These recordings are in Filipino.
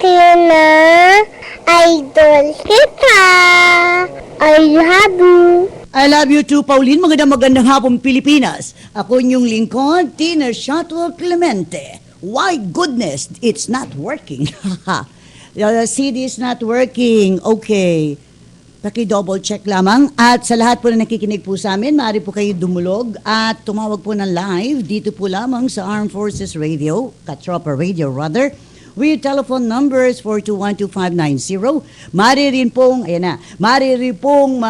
Tina, idol kita. I love you. I love you too, Pauline. Magandang hapon, Pilipinas. Ako inyong lingkod, Tina Shuttle Clemente. Why goodness, it's not working. The CD is not working. Okay. Paki-double check lamang. At sa lahat po na nakikinig po sa amin, maaari po kayo dumulog at tumawag po ng live dito po lamang sa Armed Forces Radio, Katropa Radio rather, with telephone numbers 4212590. Maaari rin pong, ayan na, maaari rin pong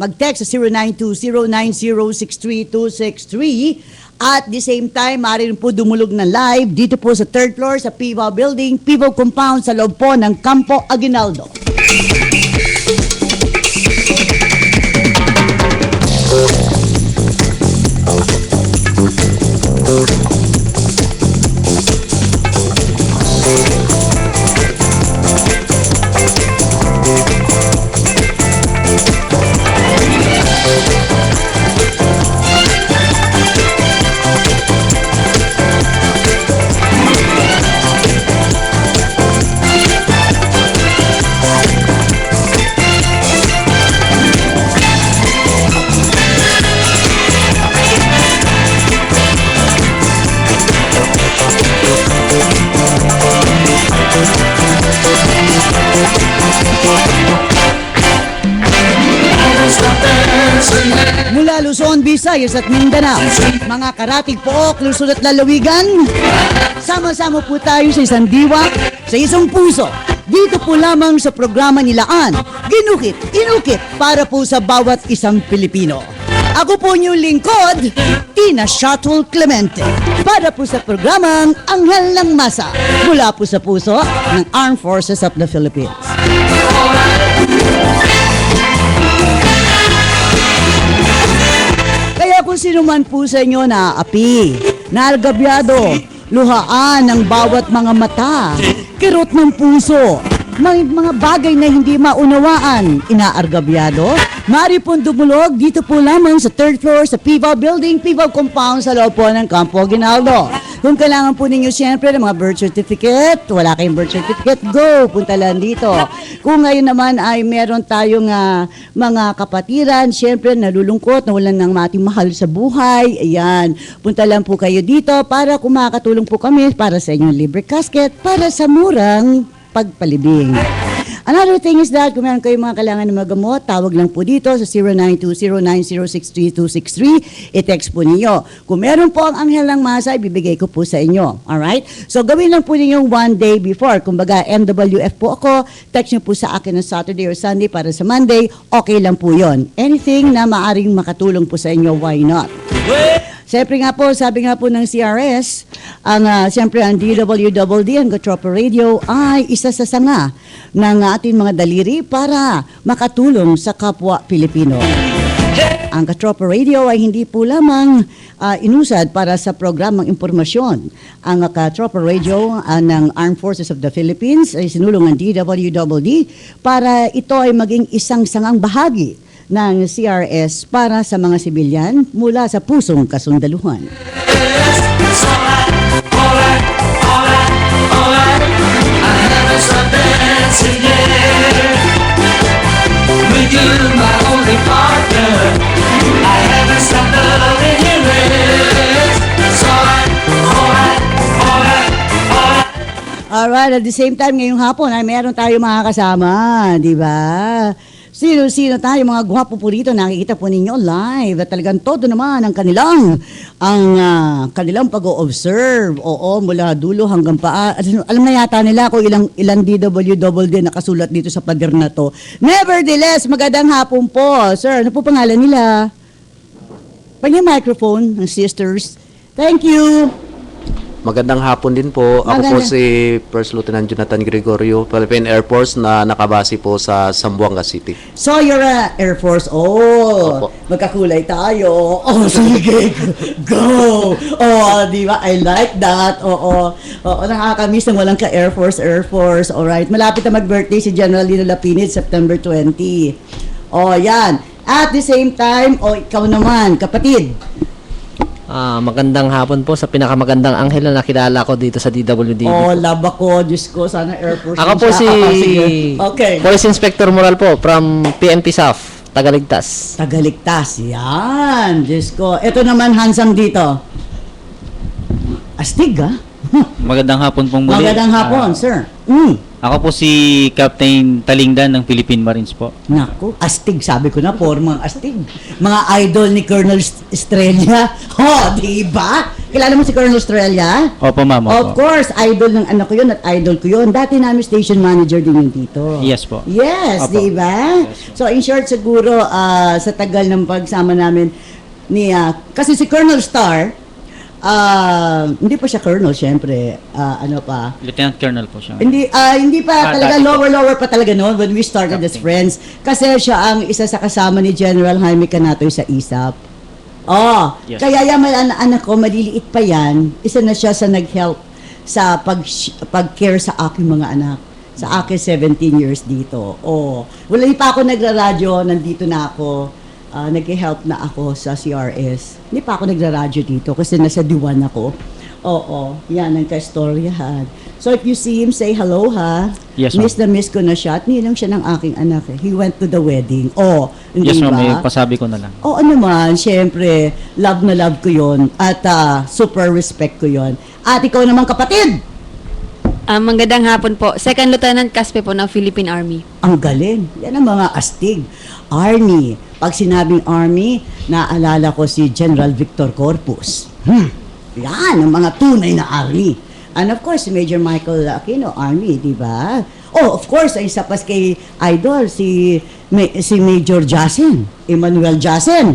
mag-text sa 0920906363. At the same time, maaari rin po dumulog na live dito po sa third floor sa Pivo Building, Pivo Compound sa loob po ng Campo Aguinaldo. Mula Luzon, Visayas at Mindanao, mga karatig pook, Luzon at lalawigan, sama-sama po tayo sa isang diwa, sa isang puso. Dito po lamang sa programa nilaan, ginukit, inukit para po sa bawat isang Pilipino. Ako po inyong lingkod, Tina Shuttle Clemente, para po sa programang Anghel ng Masa, mula po sa puso ng Armed Forces of the Philippines. Kaya kung sino man po sa inyo na api, naalgabyado, luhaan ng bawat mga mata, kirot ng puso, mga bagay na hindi maunawaan, inaargabyado, maaari pong dumulog dito po lamang sa third floor sa Pivo Building, Pivo Compound sa loob po ng Campo Aguinaldo. Kung kailangan po ninyo siyempre ng mga birth certificate, wala kayong birth certificate, go, punta lang dito. Kung ngayon naman ay meron tayong mga kapatiran, siyempre nalulungkot, nawalan ng ating mahal sa buhay, ayan, punta lang po kayo dito para kung makakatulong po kami para sa inyong libre casket, para sa murang pagpalibing. Another thing is that kung meron kayong mga kailangan ng mga gamot, tawag lang po dito sa 0920906363. I-text po ninyo. Kung meron po ang Anghel ng Masa, ibibigay ko po sa inyo. Alright? So gawin lang po ninyong one day before. Kumbaga, MWF po ako. Text nyo po sa akin ng Saturday or Sunday para sa Monday. Okay lang po yon. Anything na maaring makatulong po sa inyo, why not? Siyempre nga po, sabi nga po ng CRS, siyempre ang DWDD, ang Katropa Radio, ay isa sa sanga ng ating mga daliri para makatulong sa kapwa Pilipino. Ang Katropa Radio ay hindi po lamang inusad para sa programang impormasyon. Ang Katropa Radio ng Armed Forces of the Philippines ay sinulong ng DWDD para ito ay maging isang sangang bahagi ng CRS para sa mga sibilyan mula sa pusong kasundaluhan. Alright, at the same time ngayong hapon ay meron tayo mga kasama, di ba? Sino-sino tayo, mga gwapo po rito, nakikita po ninyo live at talagang todo naman ang kanilang pag-o-observe. Oo, mula dulo hanggang paa. Alam na yata nila kung ilang DWD nakasulat dito sa pader na to. Nevertheless, magandang hapon po. Sir, ano po pangalan nila? Pag yung microphone ng sisters. Thank you. Magandang hapon din po. Ako po si First Lieutenant Jonathan Gregorio, Philippine Air Force na nakabase po sa Zamboanga City. So you're a Air Force. Oh, Opo. magkakulay tayo. Oh, sige. Go. Oh, di ba? I like that. Oo. Oo, nakakamiss ng walang ka Air Force. Alright. Malapit na mag-birthday si General Lino Lapinid, September 20. Oh, yan. At the same time, ikaw naman, kapatid. Magandang hapon po sa pinakamagandang anghel na nakilala ko dito sa DWDB. Oh, love ako. Diyos ko, sana Air Force. Ako po siya. si Sige. Okay. Police Inspector Moral po from PNP SAF, Tagaligtas. Tagaligtas. Yan. Diyos ko. Ito naman, handsome dito. Astig, ha? Magandang hapon pong muli. Magandang hapon, sir. Ako po si Captain Talingdan ng Philippine Marines po. Naku, astig. Sabi ko na, formang astig. Mga idol ni Colonel Estrella. Oh, di ba? Kilala mo si Colonel Estrella? Opo, ma'am. Of Opo. course, idol ng anak ko yun at idol ko yun. Dati namin station manager din yun dito. Yes po. Yes, Opo. di ba? Yes po. So, in short, siguro, sa tagal ng pagsama namin ni, kasi si Colonel Star, hindi pa siya colonel, syempre. Ano pa? Lieutenant Colonel po siya. Hindi pa talaga, dati po. lower pa talaga noon when we started as Captain. friends. Kasi siya ang isa sa kasama ni General Jaime Canatoy sa ISAP. Oh, Yes. kaya yan, anak ko, maliliit pa yan, isa na siya sa nag-help sa pag-care sa aking mga anak. Sa akin, 17 years dito. Oh, wala pa ako nagra-radyo, nandito na ako. Nag-help na ako sa CRS. Hindi pa ako nagra-radyo dito kasi nasa Diwan ako. Oo, yan ang kaistoryahan. So if you see him, say hello, ha? Yes, ma'am. Miss na miss ko na siya at nilang siya ng aking anak. He went to the wedding. Oh, hindi Yes, ma'am. ba? Pasabi ko na lang. Oo naman, syempre, love na love ko yon at super respect ko yon. At ikaw naman kapatid, Magandang hapon po. Second Lieutenant Caspe po ng Philippine Army. ang galing. Yan ang mga astig. Army. Pag sinabing Army, naalala ko si General Victor Corpus. Yan, ang mga tunay na Army. And of course, si Major Michael Aquino, Army, di ba? Oh, of course, ay isa pa kay Idol, si Major Jasen, Emmanuel Jasen.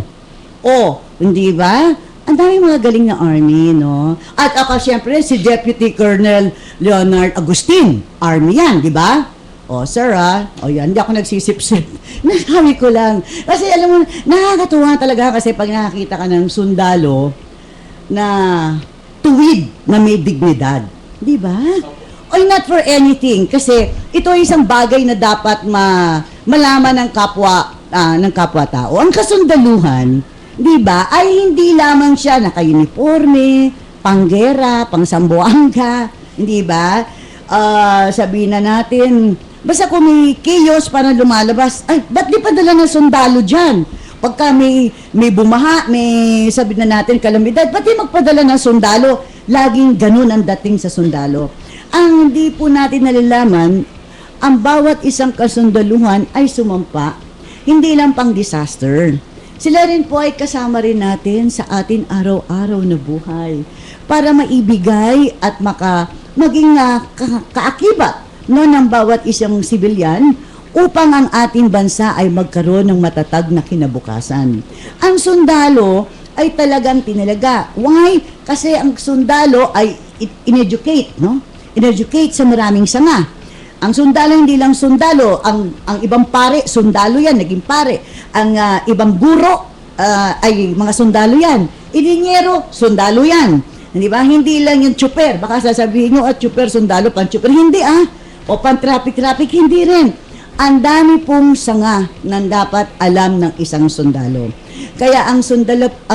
Oh, hindi ba? Ang dami mga galing na Army, no? At ako, syempre, si Deputy Colonel Leonard Agustin. Army yan, di ba? O, sir, o yan, hindi ako nagsisip-sip. Nasabi ko lang. Kasi, alam mo, nakakatuwa talaga kasi pag nakakita ka ng sundalo na tuwid na may dignidad. Di ba? Or not for anything. Kasi, ito ay isang bagay na dapat malaman ng kapwa-tao. Ang kasundaluhan, di ba, ay hindi lamang siya naka-uniforme, panggera, pangsambuanga, di ba? Sabihin na natin, basta kung may chaos para lumalabas, ay, ba't di padala ng sundalo dyan? Pagka may bumaha, may sabihin na natin kalamidad, ba't di magpadala ng sundalo? Laging ganun ang dating sa sundalo. Ang hindi po natin nalalaman, ang bawat isang kasundaluhan ay sumampa, hindi lang pang disaster. Sila rin po ay kasama rin natin sa atin araw-araw na buhay para maibigay at maging kaakibat ng bawat isang sibilyan upang ang ating bansa ay magkaroon ng matatag na kinabukasan. Ang sundalo ay talagang tinalaga. Why? Kasi ang sundalo ay in-educate, no? In-educate sa maraming sanga. Ang sundalo hindi lang sundalo, ang ibang pare, sundalo yan, naging pare. Ang ibang guro ay mga sundalo yan. Ininyero, sundalo yan. Di ba? Hindi lang yung tsuper. Baka sasabihin nyo, tsuper, sundalo, pan-tsuper. Hindi O pan-traffic, hindi rin. Ang dami pong sanga na dapat alam ng isang sundalo. Kaya ang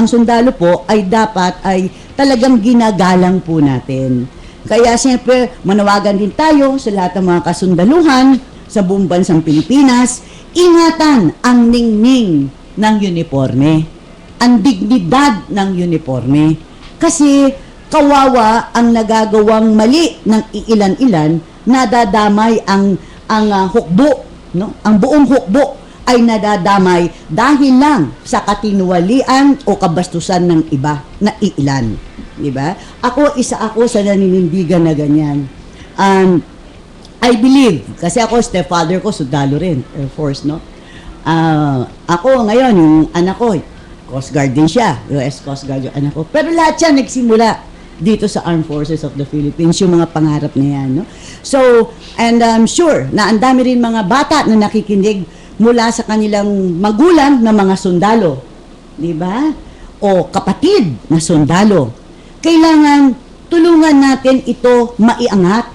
sundalo po ay dapat ay talagang ginagalang po natin. Kaya siyempre, manawagan din tayo sa lahat ng mga kasundaluhan sa buong bansang Pilipinas, ingatan ang ningning ng uniforme, ang dignidad ng uniforme. Kasi kawawa ang nagagawang mali ng iilan-ilan, nadadamay ang hukbo, no? Ang buong hukbo ay nadadamay dahil lang sa katinuwalian o kabastusan ng iba na iilan. Diba? Isa ako sa naninindigan na ganyan. I believe, kasi ako, stepfather ko, sundalo rin, Air Force, no? Ako ngayon, yung anak ko, Coast Guard din siya, US Coast Guard yung anak ko. Pero lahat siya nagsimula dito sa Armed Forces of the Philippines, yung mga pangarap na yan, no? So, and I'm sure na ang dami rin mga bata na nakikinig mula sa kanilang magulang na mga sundalo. Diba? O kapatid na sundalo. Kailangan tulungan natin ito maiangat.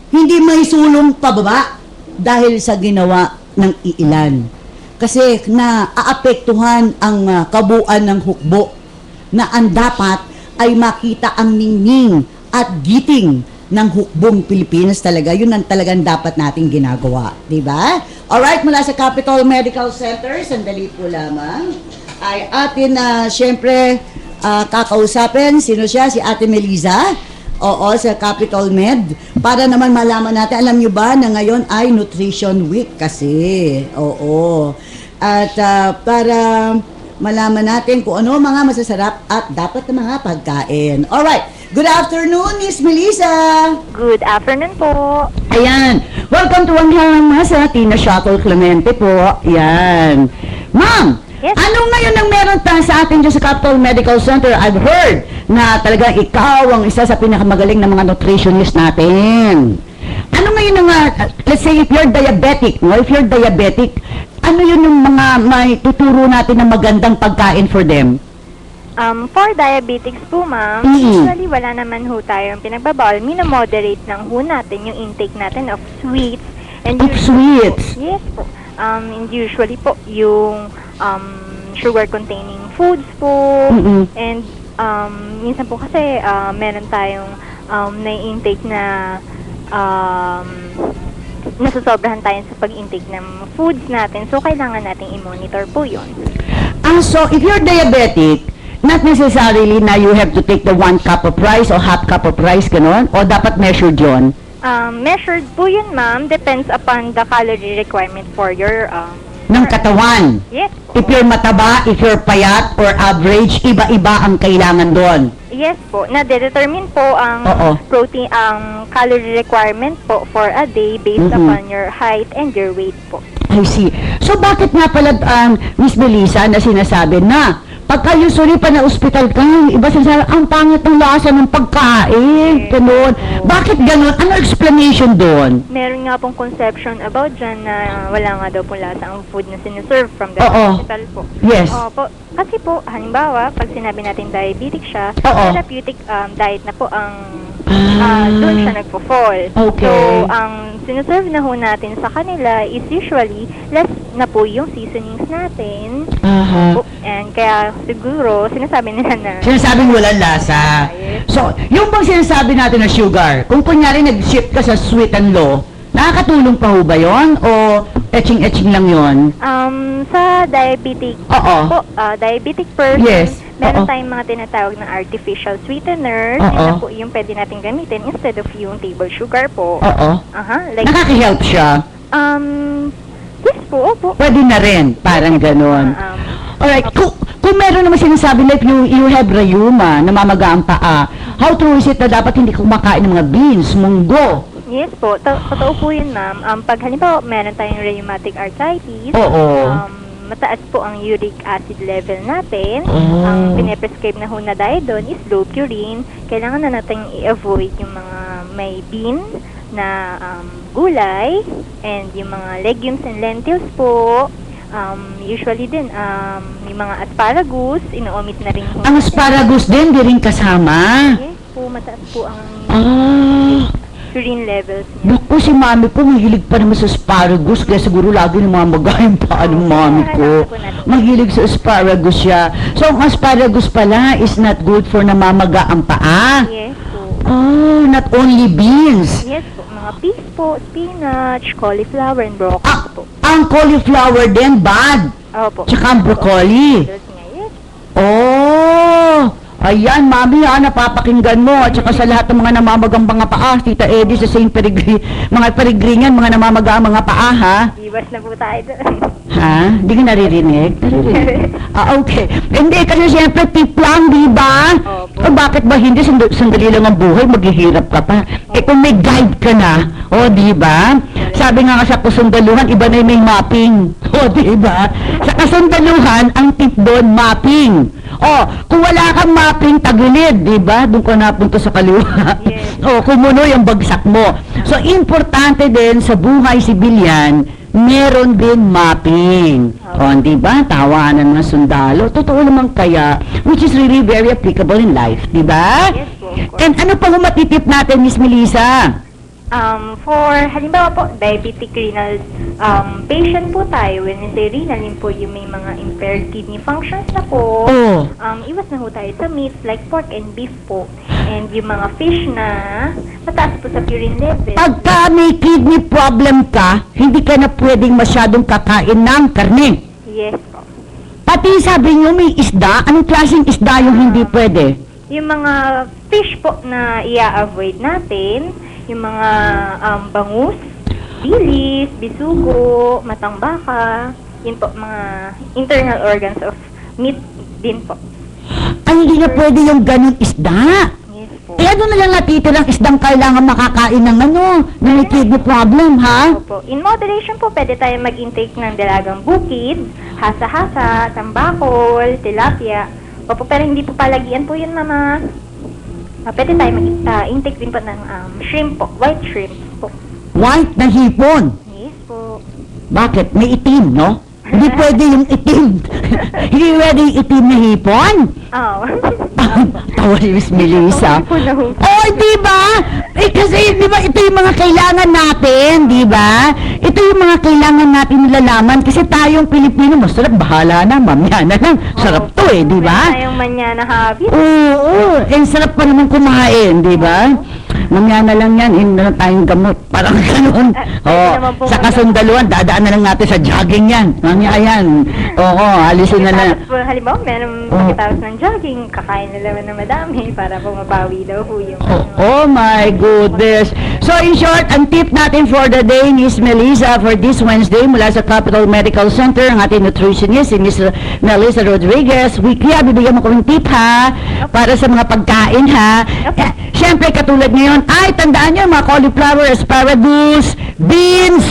Hindi may sulong pababa dahil sa ginawa ng iilan. Kasi naaapektuhan ang kabuuan ng hukbo. na ang dapat ay makita ang ningning at giting ng hukbong Pilipinas talaga. Yun ang talagang dapat nating ginagawa. Diba? Alright, mula sa Capital Medical Center, sandali po lamang, ay atin na syempre kakausapin. Sino siya? Si Ate Melissa. Oo, sa Capital Med. Para naman malaman natin, alam nyo ba na ngayon ay Nutrition Week kasi. Oo. At para malaman natin kung ano mga masasarap at dapat na mga pagkain. Alright. Good afternoon, Miss Melissa. Good afternoon po. Ayan. Welcome to Ang Halang Masa, Tina Shuttle Clemente po. Ayan. Ma'am, Yes. ano ngayon ang meron sa atin dyan sa Capital Medical Center? I've heard na talagang ikaw ang isa sa pinakamagaling na mga nutritionist natin. Ano ngayon ang, let's say if you're diabetic, no? If you're diabetic, ano yun yung mga may tuturo natin na magandang pagkain for them? For diabetics po, ma'am, usually wala naman ho tayong pinagbabawal. Minamoderate lang ho natin yung intake natin of sweets. And Of usually sweets? Po, yes po. And usually po, yung sugar-containing foods po. Mm-mm. And minsan po kasi meron tayong na-intake na nasasobrahan tayo sa pag-intake ng foods natin. So, kailangan nating i-monitor po yun. So if you're diabetic, not necessarily na you have to take the 1 cup of rice or half cup of rice, ganon? O dapat measured yun? Measured po yun, ma'am. Depends upon the calorie requirement for your Ng katawan. Yes. If you're mataba, if you're payat or average, iba-iba ang kailangan doon. Yes po. Na-determine po ang Oo. protein, ang calorie requirement po for a day based Mhm. upon your height and your weight po. I see. So bakit nga pala, Miss Melissa, na sinasabi na pagka usually pa na ospital ka, yung iba sinasabi, ang pangit ng lasa ng pagkain. Ganun. Bakit ganun? Ano explanation doon? Meron nga pong conception about dyan na wala nga daw po lasa ang food na siniserve from the Oo. hospital po. Yes. Opo. Kasi po, halimbawa, pag sinabi natin diabetic siya, Oo. therapeutic diet na po ang Ah. doon siya nagpo-fall. Okay. So, ang siniserve na ho natin sa kanila is usually less na po yung seasonings natin. Aha. Po, and kaya siguro, sinasabi nila na Sinasabing walang lasa. So, yung bang sinasabi natin na sugar, kung kunyari nag-shift ka sa sweet and low, nakakatulong pa ho ba yun? O etching-etching lang yun? sa diabetic Oo. po, diabetic person, Yes. meron Oo. tayong mga tinatawag na artificial sweeteners. Oo. Yun na po yung pwede natin gamitin instead of yung table sugar po. Oo. Like, Nakaka-help siya. yes po, opo. Pwede na rin. Parang ganon. Alright. Kung meron naman sinasabi like you have rheuma, namamaga ang paa, how true is it na dapat hindi kumakain ng mga beans, munggo? Yes po, totoo po yun, ma'am. Pag halimbawa meron tayong rheumatic arthritis, Oo. mataas po ang uric acid level natin. Oh. Ang piniprescribe na ho na diet doon is low purine. Kailangan na natin i-avoid yung mga may bean na gulay and yung mga legumes and lentils po. Usually din, may mga asparagus, ino-omit na rin ho. Ang asparagus din, di rin kasama. Yes po, mataas po ang purine levels niya. Naku, si mami ko, mahilig pa naman sa asparagus, kaya siguro lagi namamaga yung paa ng mami ko. Mahilig sa asparagus siya. So, ang asparagus pala is not good for namamaga ang paa. Yes po. Oh, not only beans. Yes po, mga peas po, spinach, cauliflower, and broccoli po. Ang cauliflower din, bad. Opo. Tsaka ang broccoli. Yes. Oh, ayan, mami ha, napapakinggan mo. At saka sa lahat ng mga namamagang mga paa, Tita Eddie sa St. mga Peregrinan, mga namamagang mga paa, ha? Iwas na po tayo doon. Ha? Hindi ka naririnig? Naririnig. Okay. Hindi, kasi siyempre tip lang, di ba? Opo. O bakit ba hindi sandali lang ang buhay, maghihirap ka pa? Eh kung may guide ka na, o di ba? Sabi nga sa kasundaluhan, iba na yung may mapping. O di ba? Sa kasundaluhan, ang tip doon, mapping. O, kung wala kang mapping, tagilid, di ba? Doon ka napunta sa kaliwa. Yes. O, kumuno yung bagsak mo. So, importante din sa buhay sibilyan, meron din mapping. O, di ba? Tawanan ng sundalo. Totoo naman kaya, which is really very applicable in life, di ba? Yes po, of course. And ano pa matitip natin, Miss Melissa? For, halimbawa po, diabetic renal patient po tayo. When we say renal, yun po yung may mga impaired kidney functions na po. Oo. Iwas na po tayo sa meats like pork and beef po. And yung mga fish na mataas po sa purine level. Pagka may kidney problem ka, hindi ka na pwedeng masyadong kakain ng karne. Yes po. Pati sabi nyo may isda, anong klaseng isda yung hindi pwede? Yung mga fish po na i-avoid natin, yung mga bangus, bilis, bisugo, matang baka, yun po, mga internal organs of meat din po. Ay, hindi na pwede yung ganun isda. Yes po. Eh, ano na lang natitirang isdang kailangan makakain ng na may kidney problem, ha? Opo. In moderation po, pwede tayo mag-intake ng dalagang bukid, hasa-hasa, tambakol, tilapia. Opo, pero hindi po palagian po yun, mama. Pwede tayo mag-intake din po ng shrimp po, white shrimp po. White na hipon. Yes po. Bakit? May itim, no? Hindi pwede yung itim. Hindi pwede yung itim na hipon. Oh. Tawa ni Miss Melissa. Po na ho. Oh, di ba? Eh, kasi, di ba, ito yung mga kailangan natin, di ba? Ito yung mga kailangan natin nilalaman kasi tayong Pilipino, masarap, bahala na, mamaya na lang. Sarap to eh, di ba? Meron tayong manyana habit. Oo, eh, sarap pa naman kumain, di ba? Mamaya na lang yan, na lang tayong gamot. Parang gano'n. pwede naman po Sa kasundaluan, dadaan na lang natin sa jogging yan. Mamaya yan. Oo, alisin na lang. Tapos po, halimbawa, meron pagkatapos ng jogging, kakain na naman ng madami para po mabawi daw po yung... Oh my goodness. So in short, ang tip natin for the day, Miss Melissa, for this Wednesday, mula sa Capital Medical Center, ang ating nutritionist, si Miss Melissa Rodriguez. Weekly, bibigyan mo kaming tip, ha? Para sa mga pagkain, ha? Siyempre, katulad ngayon, ay, tandaan nyo, mga cauliflower, asparagus, beans,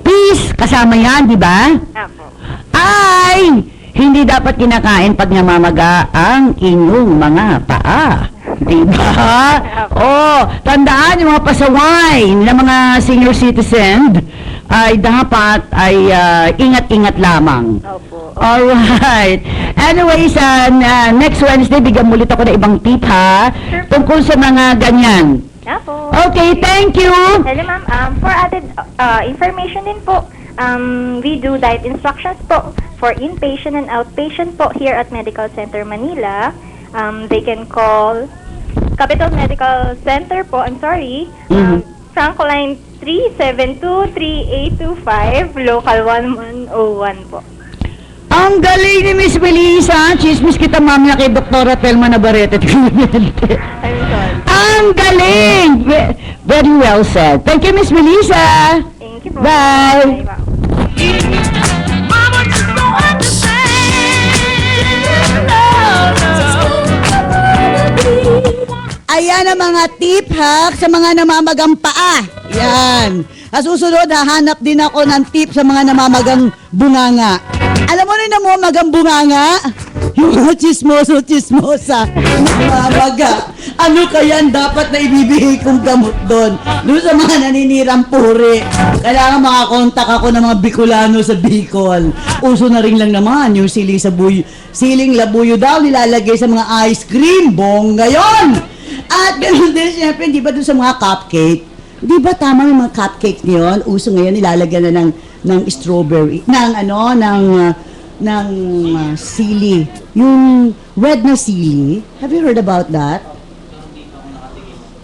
peas, kasama yan, di ba? Apo. Ay, hindi dapat kinakain pag namamaga ang inyong mga paa. Diba? Oh, tandaan yung mga pasaway ng mga senior citizen ay dapat ay ingat-ingat lamang. Opo. Alright. Anyways, next Wednesday, bigyan ulit ako ng ibang tip, ha? Tungkol sa mga ganyan. Apo. Okay, thank you. Hello, ma'am. For added information din po, we do diet instructions po for inpatient and outpatient po here at Medical Center Manila. They can call Capital Medical Center po, Franco Line 372-3825, Local 1101 po. Ang galing ni Miss Melissa. Chismis kita mamaya kay Dr. Telma Navarrete. I'm sorry. Ang galing! Very well said. Thank you, Miss Melissa. Thank you po. Bye. Bye. Ayan ang mga tip hack sa mga namamagang paa. Yan. Sa susunod, hahanap din ako ng tip sa mga namamagang bunganga. Alam mo rin na mo magang bunganga? Yung mga chismosa. Namamaga. Ano kaya dapat na ibibigay kong gamot doon? Doon sa mga naninirang puri. Kailangan makakontak ako ng mga Bicolano sa Bicol. Uso na rin lang naman yung siling labuyo daw nilalagay sa mga ice cream. Bongga yun! At ganoon din, siyempre, di ba doon sa mga cupcake? Di ba tama yung mga cupcake niyon? Uso ngayon, nilalagyan na ng strawberry, ng sili. Yung red na sili. Have you heard about that?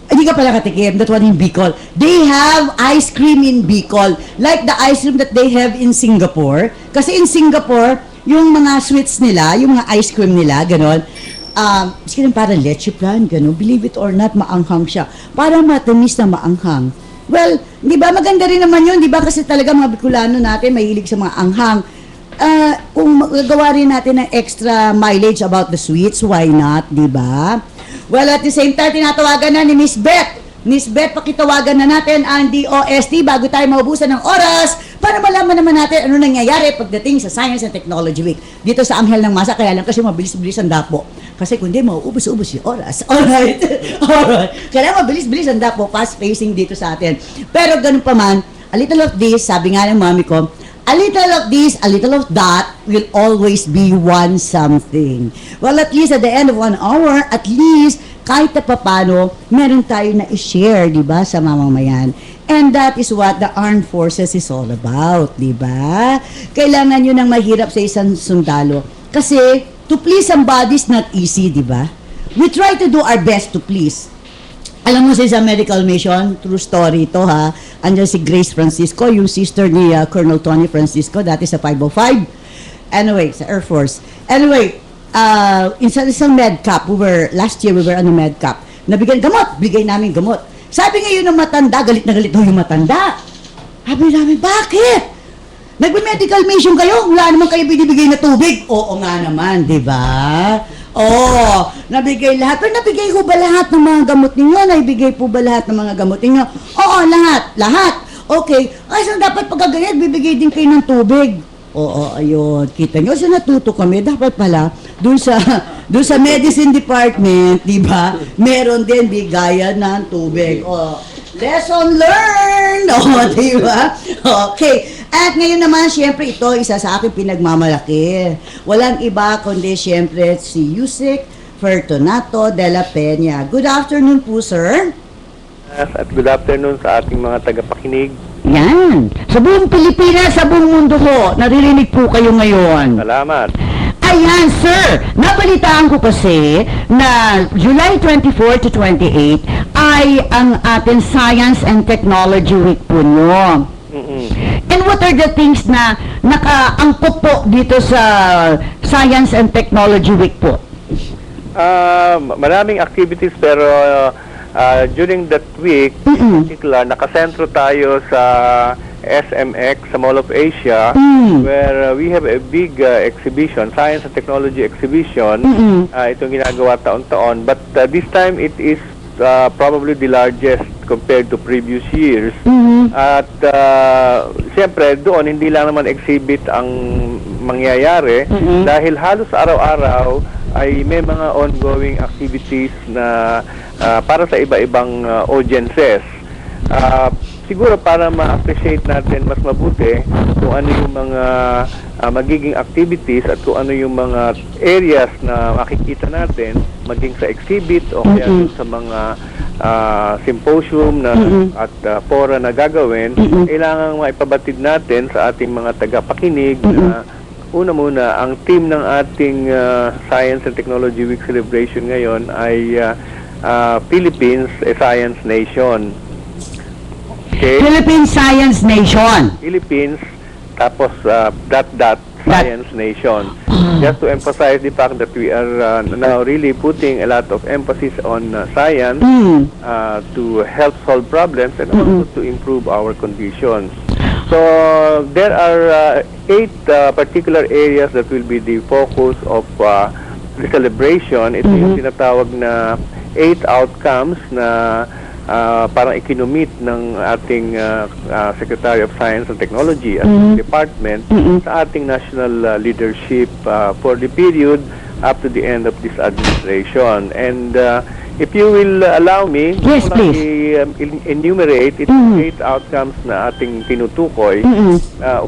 Hindi ka pala katikim. That one in Bicol. They have ice cream in Bicol. Like the ice cream that they have in Singapore. Kasi in Singapore, yung mga sweets nila, yung mga ice cream nila, gano'n, sige parang leche plan, gano'n. Believe it or not, maanghang siya. Parang matamis na maanghang. Well, di ba, maganda rin naman yun, di ba? Kasi talaga mga Bicolano natin, mahilig sa mga anghang. Kung magagawa rin natin ng extra mileage about the sweets, why not, di ba? Well, at the same time, tinatawagan na ni Miss Beth. Miss Beth, pakitawagan na natin ang DOST bago tayo maubusan ng oras para malaman naman natin ano nangyayari pagdating sa Science and Technology Week. Dito sa Anghel ng Masa, kaya lang kasi mabilis-bilis ang dapo. Kasi kundi mauubos-ubos yung oras. Alright. Alright. Kaya mabilis-bilis ang dapo, fast-pacing dito sa atin. Pero ganun pa man, a little of this, sabi nga ng mami ko, a little of this, a little of that will always be one something. Well, at least at the end of 1 hour, at least kahit na papano, meron tayo na i-share, di ba, sa mamamayan. And that is what the armed forces is all about, di ba? Kailangan yun ang mahirap sa isang sundalo. Kasi, to please somebody is not easy, di ba? We try to do our best to please. Alam mo sa isang medical mission, true story ito ha, andyan si Grace Francisco, yung sister ni Colonel Tony Francisco, dati sa 505. Anyway, sa Air Force. Anyway, isang medcap, last year we were on a medcap, nabigyan gamot, bigay namin gamot. Sabi ngayon ng matanda, galit na galit yung matanda. Sabi namin, bakit? Nagme-medical mission kayo, wala naman kayo binibigay na tubig. Oo nga naman, di ba? Oo, nabigay lahat. Pero nabigay ko ba lahat ng mga gamot ninyo? Naibigay po ba lahat ng mga gamot ninyo? Oo, lahat. Okay, ay so dapat pagkaganyan, bibigay din kayo ng tubig. Oo, ayun. Kita nyo, so natuto kami. Dapat pala, dun sa medicine department, di ba, meron din bigayan ng tubig. Oh, lesson learned! Oh, di ba? Okay. At ngayon naman, syempre, ito, isa sa aking pinagmamalaki. Walang iba, kundi syempre, si Yusek Fortunato de la Peña. Good afternoon po, sir. At good afternoon sa ating mga tagapakinig. Yan. Sa buong Pilipinas, sa buong mundo ho, naririnig po kayo ngayon. Salamat. Ayan, sir. Nabalitaan ko kasi na July 24 to 28 ay ang ating Science and Technology Week po nyo. And what are the things na nakaangkop po dito sa Science and Technology Week po? Maraming activities pero during that week, in particular, nakasentro tayo sa SMX, sa Mall of Asia, where we have a big exhibition, Science and Technology Exhibition. Itong ginagawa taon-taon. But this time, it is probably the largest compared to previous years. At siyempre, doon, hindi lang naman exhibit ang mangyayari dahil halos araw-araw ay may mga ongoing activities na para sa iba-ibang audiences. Siguro para ma-appreciate natin mas mabuti kung ano yung mga magiging activities at kung ano yung mga areas na makikita natin maging sa exhibit o kaya sa mga symposium na at fora na gagawin, kailangan maipabatid natin sa ating mga tagapakinig na una muna, ang team ng ating Science and Technology Week celebration ngayon ay Philippines, a Science Nation. Okay? Philippine Science Nation. Philippines, tapos Science Nation. Just to emphasize the fact that we are now really putting a lot of emphasis on science to help solve problems and also to improve our conditions. So there are 8 particular areas that will be the focus of the celebration. Ito yung tinatawag na 8 outcomes na parang ikinumit ng ating Secretary of Science and Technology at department sa ating national leadership for the period up to the end of this administration. And if you will allow me, Yes, please. enumerate ito 8 outcomes na ating tinutukoy.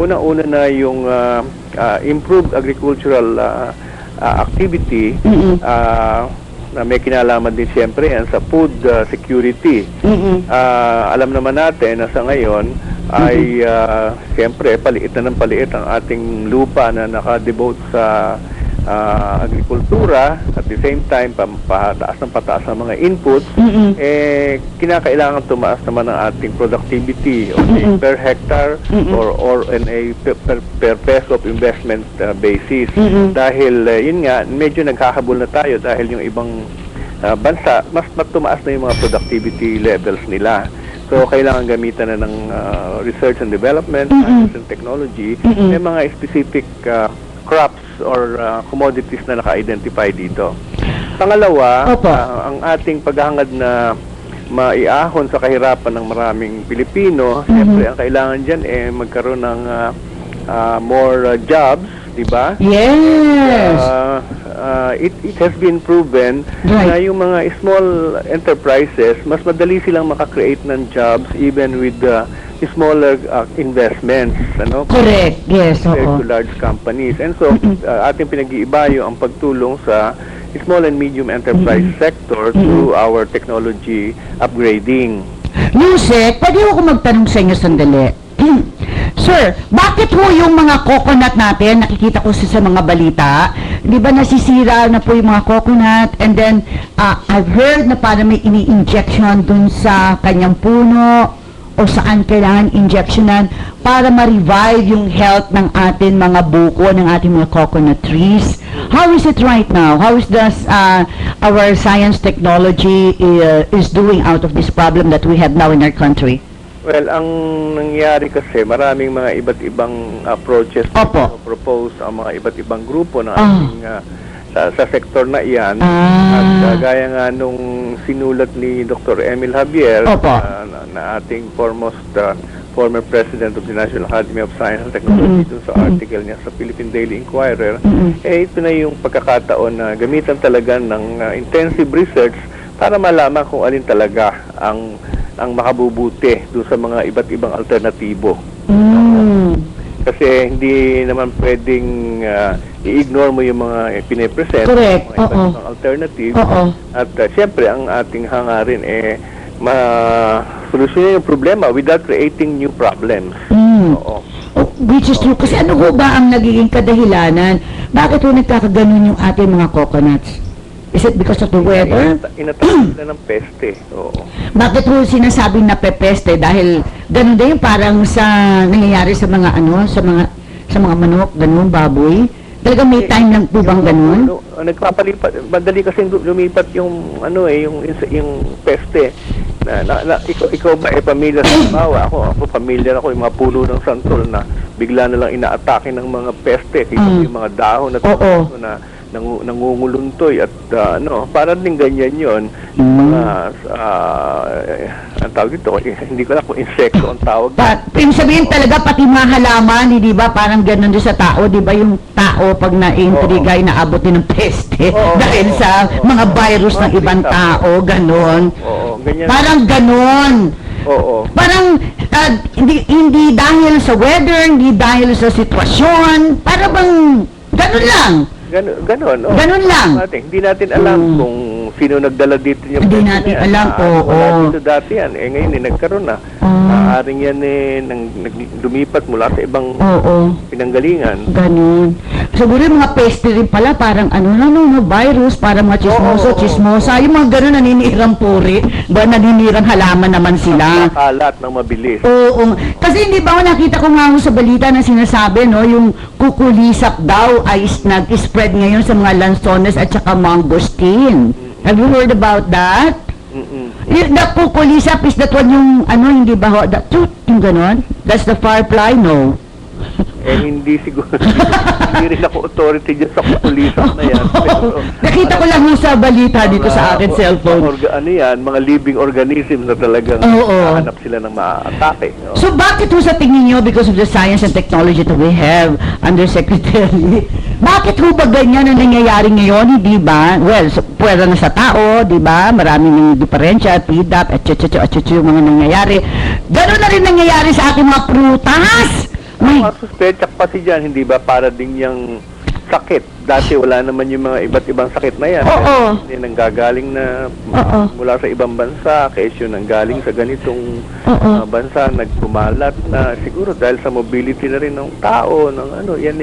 Una-una na yung improved agricultural activity, na may kinalaman din siyempre yan sa food security. Alam naman natin na sa ngayon ay siyempre paliit na ng paliit ang ating lupa na nakadevote sa agrikultura. At the same time, pataas ng mga inputs, kinakailangan tumaas naman ang ating productivity on a per hectare or on a per peso of investment basis. Dahil yun nga, medyo naghahabol na tayo dahil yung ibang bansa, mas tumaas na yung mga productivity levels nila. So, kailangan gamitan na ng research and development, science and technology, may mga specific crops or commodities na naka-identify dito. Pangalawa, ang ating paghahangad na maiahon sa kahirapan ng maraming Pilipino, siyempre ang kailangan dyan magkaroon ng more jobs, di ba? Yes. It has been proven na yung mga small enterprises, mas madali silang makakreate ng jobs even with smaller investments, ano? Correct. Yes, Compared to large companies. And so, ating pinag-iibayo ang pagtulong sa small and medium enterprise sector through our technology upgrading. Yusek, pwede ko magtanong sa inyo sandali. Sir, bakit ho yung mga coconut natin, nakikita ko sa mga balita, di ba nasisira na po yung mga coconut, and then I've heard na parang may ini-injection dun sa kanyang puno o saan kailangan injectionan para ma-revive yung health ng ating mga buko, ng ating mga coconut trees. How is it right now? How is our science technology is doing out of this problem that we have now in our country? Well, ang nangyari kasi, maraming mga iba't ibang approaches Opo. na propose ang mga iba't ibang grupo ng ating sa sektor na iyan. At gaya nga nung sinulat ni Dr. Emil Javier, Opo. na ating former president of the National Academy of Science and Technology, dun sa article niya sa Philippine Daily Inquirer, ito na yung pagkakataon na gamitan talaga ng intensive research para malaman kung alin talaga ang makabubuti doon sa mga iba't ibang alternatibo. Kasi hindi naman pwedeng i-ignore mo yung mga pinipresent, Correct. mga iba't ibang alternative. At siyempre, ang ating hangarin ma-solusyonan yung problema without creating new problems. Oo. Which is true. Kasi ano ho ba ang nagiging kadahilanan? Bakit ho nagkakaganon yung ating mga coconuts? Is it because of the weather? Inatake sila ng peste. Oo. Bakit ho sinasabing napepeste? Dahil ganun din yung parang sa nangyayari sa mga sa mga manok, ganun, baboy. Talagang may time lang po bang ganun? Nagpapalipat, madali kasi lumipat yung yung peste. Ikaw ba pamilya sa bawa? Ako pamilya ako, yung mga puno ng santol na bigla na lang inaatake ng mga peste. Kita mo yung mga dahon na nangunguluntoy at parang din ganyan yun. Ang tawag dito, hindi ko alam kung insekto ang tawag. Yung sabihin talaga pati mga halaman, di ba? Parang ganun din sa tao, di ba? Yung tao pag na-intriga ay naabot din ng peste dahil sa mga virus ng ibang tao, ganun. Ganyan. Parang ganun. Parang hindi dahil sa weather, hindi dahil sa sitwasyon, para bang ganun lang. Ganon. Ganun lang. Hindi natin alam kung sino nagdala dito yung Hindi natin alam po. Wala dito dati yan. Ngayon nagkaroon na. Maaaring yan lumipat mula sa ibang pinanggalingan. Ganun. Siguro yung mga peste rin pala, parang virus, parang mga chismosa. Yung mga ganun naninirang puri, ba naninirang halaman naman sila. Nakalat ng mabilis. Oo. Kasi hindi ba nakita ko nga sa balita na sinasabi, yung kukulisap daw ay nag-spread ngayon sa mga lansones at saka mangosteen. Have you heard about that? The kukulisap is that one yung, hindi ba ho? Yung ganon? That's the firefly? No. Hindi siguro. Hindi rin ako authority dyan sa kukulisap na yan. Pero, nakita ko lang sa balita dito sa akin cellphone. Mga living organisms na talagang hanap sila ng maatake. So bakit ho sa tingin nyo, because of the science and technology that we have, Undersecretary, bakit ho ba ganyan ang nangyayari ngayon, di ba? Well, pwera na sa tao, di ba? Maraming diferensya, PDAP, yung mga nangyayari. Ganon na rin nangyayari sa aking mga prutas. Mga suspetsak pati dyan, hindi ba, para din yung sakit. Dati wala naman yung mga iba't ibang sakit na yan. Hindi nanggagaling na mula sa ibang bansa, kaysa yun nanggaling sa ganitong bansa, nagpumalat na siguro dahil sa mobility na rin ng tao, yan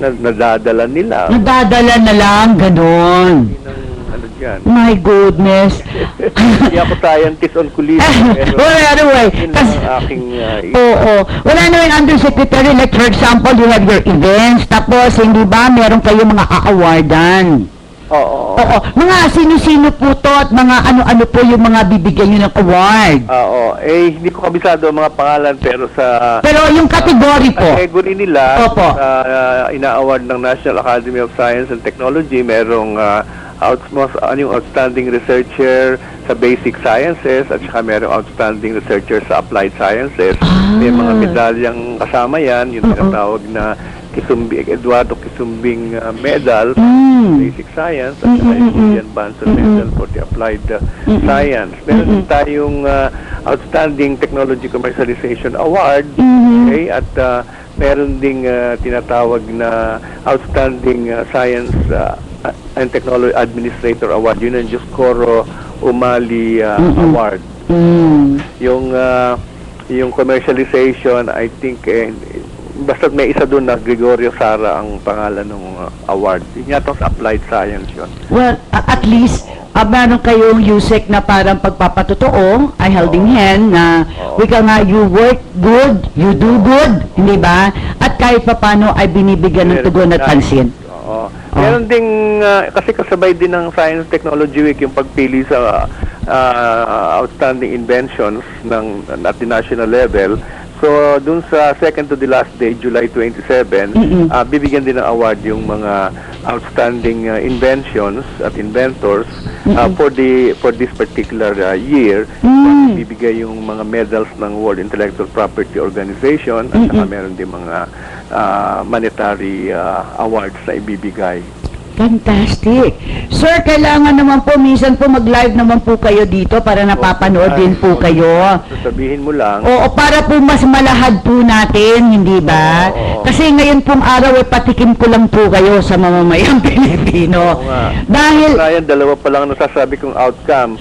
nadadala nila. Nadadala na lang, ganon. My goodness. Hindi ako scientist on kulisap. Well, anyway, yun lang ang aking wala naman, Undersecretary, like for example, you have your events, tapos hindi ba meron kayo mga a-awardan? Oo. Mga sino-sino po to at mga ano-ano po yung mga bibigyan nyo ng award? Hindi ko kabisado ang mga pangalan pero yung category po. Category nila, Opo. ina-award ng National Academy of Science and Technology, merong yung outstanding researcher sa basic sciences at saka merong outstanding researcher sa applied sciences. May mga medalyang kasama yan, yung tinatawag na Eduardo Kisumbing Medal for basic science at saka yung Julian Banson Medal for the applied science. Meron din tayong outstanding technology commercialization award, okay, at meron ding tinatawag na outstanding science and Technology Administrator Award. Yun ang Diyos Coro Umali Award. Yung commercialization, I think, basta may isa doon na Gregorio Sara ang pangalan ng award. Yun yata sa applied science yun. Well, at least, meron kayong USEC na parang pagpapatotoo, ay holding hand na wika nga, you work good, you do good, hindi ba? At kahit papano ay binibigyan ng tugon at pansin. Oo. Meron ding, kasi kasabay din ng Science Technology Week yung pagpili sa outstanding inventions at the national level. So, dun sa second to the last day, July 27, bibigyan din ng award yung mga outstanding inventions at inventors for this particular year. Bibigay yung mga medals ng World Intellectual Property Organization at saka meron din mga monetary awards na ibibigay. Fantastic. Sir, kailangan naman po, minsan po mag-live naman po kayo dito para napapanood din po kayo. Sabihin mo lang. Oo, para po mas malahad po natin, hindi ba? Kasi ngayon pong araw ay patikim ko lang po kayo sa mamamayang Pilipino. Dahil... Ryan, dalawa pa lang nasasabi kong outcome.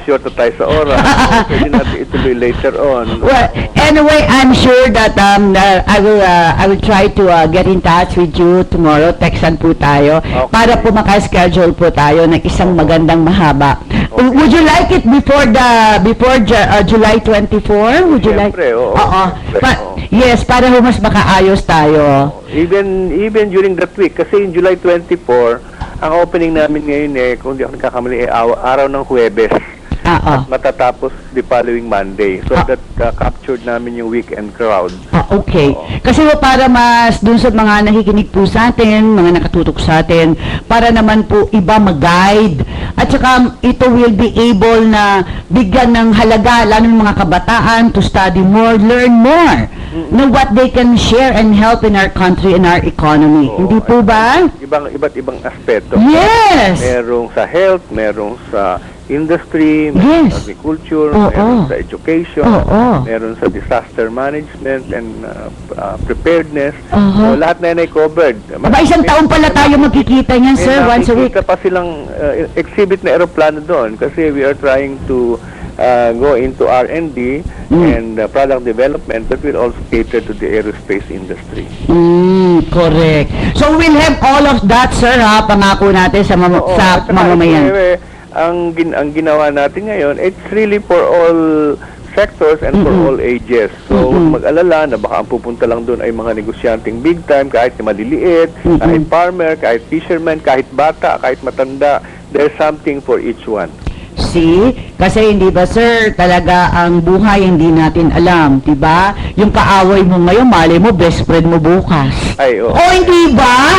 Short na tayo sa oras. Pwede natin ituloy later on. Well, anyway, I'm sure that I will try to get in touch with you tomorrow. Textan po tayo. Okay. Para po maka-schedule po tayo ng isang magandang mahaba. Okay. Would you like it before July 24? Would you like? Siyempre, oo. Yes, para mas makaayos tayo. Even during that week, kasi in July 24, ang opening namin ngayon kung di ako nagkakamali, araw ng Huwebes. At matatapos the following Monday. So that captured namin yung weekend crowd. Okay. Kasi para mas dun sa mga nakikinig po sa atin, mga nakatutok sa atin, para naman po iba mag-guide. At saka ito will be able na bigyan ng halaga, lalo ng mga kabataan, to study more, learn more. Know what they can share and help in our country and our economy. Hindi po ba? Iba't ibang aspeto. Yes! Merong sa health, merong sa industry, meron sa agriculture, meron sa education, meron sa disaster management and preparedness. So, lahat na yan ay covered. Isang taon pala tayo magkikita niyan, sir, once a week. Nakikita pa silang exhibit na aeroplano doon kasi we are trying to go into R&D and product development that will also cater to the aerospace industry. Correct. So we'll have all of that, sir, ha? Pangako natin sa mamamayan. Ang ginawa natin ngayon, it's really for all sectors and for all ages. So, mag-alala na baka ang pupunta lang doon ay mga negosyanteng big time, kahit maliliit, kahit farmer, kahit fisherman, kahit bata, kahit matanda. There's something for each one. See? Kasi hindi ba, sir, talaga ang buhay hindi natin alam, diba? Yung kaaway mo ngayon, mali mo, best friend mo bukas. Ay, oo. Oh, hindi ba?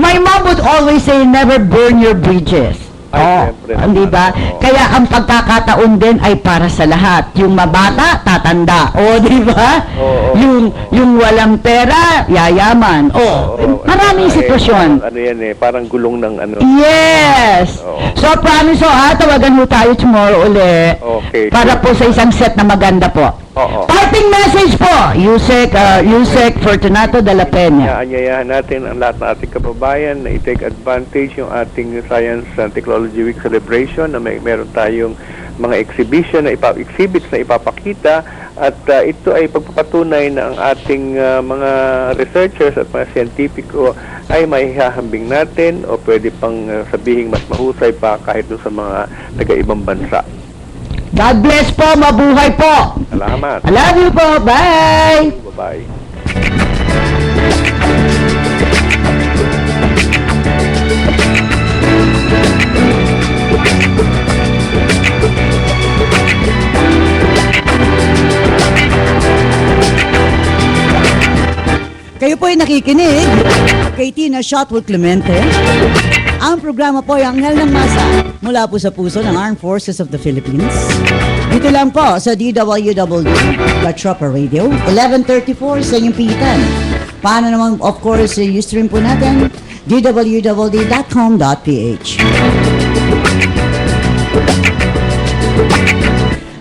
My mom would always say, never burn your bridges. Hindi ba? Kaya ang pagkakataon din ay para sa lahat. Yung mabata, tatanda. Di ba? Yung walang pera, yayaman. Maraming sitwasyon. Ano yan parang gulong ng ano. Yes! So, promise tawagan mo tayo tomorrow uli. Okay. Para po sa isang set na maganda po. Parting message po, Yusek Fortunato de la Peña. Anyayahan natin ang lahat ng ating kababayan na i-take advantage yung ating Science and Technology Week celebration na meron tayong mga exhibitions na ipapakita at ito ay pagpapatunay na ang ating mga researchers at mga scientifico ay mahihahambing natin o pwede pang sabihing mas mahusay pa kahit doon sa mga taga-ibang bansa. God bless po, mabuhay po. Salamat. I love you po. Bye. Bye-bye. Kayo po ay nakikinig kay Tina Shotwood Clemente. Ang programa po ay Anghel ng Masa mula po sa puso ng Armed Forces of the Philippines. Dito lang po sa DWW La Tropa Radio, 1134 sa inyong pigitan. Paano naman, of course, stream po natin, dwwd.com.ph.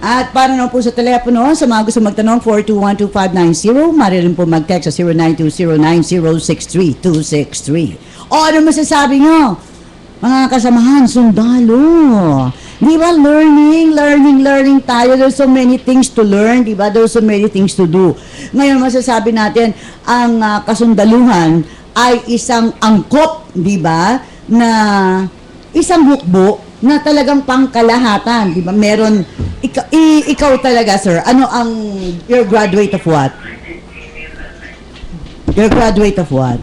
At para naman po sa telepono, sa mga gusto magtanong, 421-2590, maaari rin po mag-text sa 0920-9063263. O ano masasabi nyo? Mga kasamahan, sundalo. Di ba, learning tayo. There's so many things to learn, di ba? There's so many things to do. Ngayon, masasabi natin, ang kasundaluhan ay isang angkop, di ba? Na isang hukbo na talagang pangkalahatan, di ba? Meron, ikaw talaga, sir, ano ang, you're graduate of what? You're graduate of what?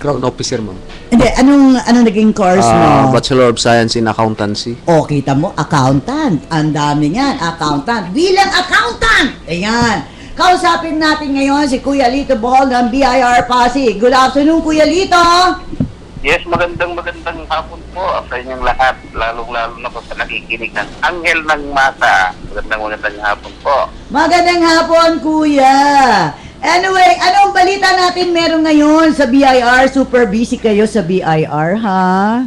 Ground officer, ma'am. Hindi, anong naging course mo? Bachelor of Science in Accountancy. O, kita mo, accountant. Ang dami yan, accountant. Bilang accountant! Ayan. Kausapin natin ngayon si Kuya Lito Bohol ng BIR Pasig. Good afternoon, Kuya Lito! Yes, magandang hapon po sa inyong lahat, lalong-lalo na po sa nakikinig ng Anghel ng Mata. Magandang hapon po. Magandang hapon, Kuya! Anyway, anong balita natin meron ngayon sa BIR? Super busy kayo sa BIR, ha?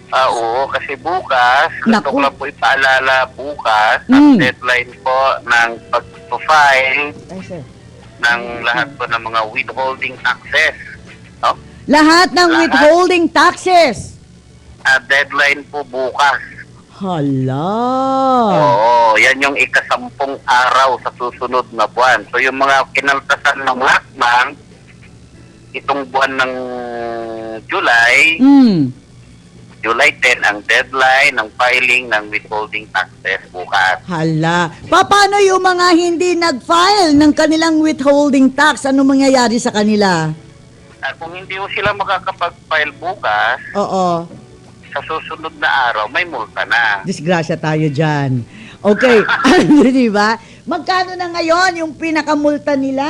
Oo, kasi bukas, gusto Naku. ko lang po ipaalala bukas, Mm. ang deadline po ng pag-file Ay, sir. ng lahat po ng mga withholding taxes. No? Lahat ng Lahat. withholding taxes. Deadline po bukas. Hala. Oo, yan yung ika-10 araw sa susunod na buwan. So yung mga kinaltasan ng last month, itong buwan ng July, July 10 ang deadline ng filing ng withholding taxes bukas. Hala. Paano yung mga hindi nag-file ng kanilang withholding tax? Ano mangyayari sa kanila? Kung hindi mo sila makakapag-file bukas, Oo. sa susunod na araw, may multa na. Disgrasya tayo dyan. Okay. Ano, di ba? Magkano na ngayon yung pinakamulta nila?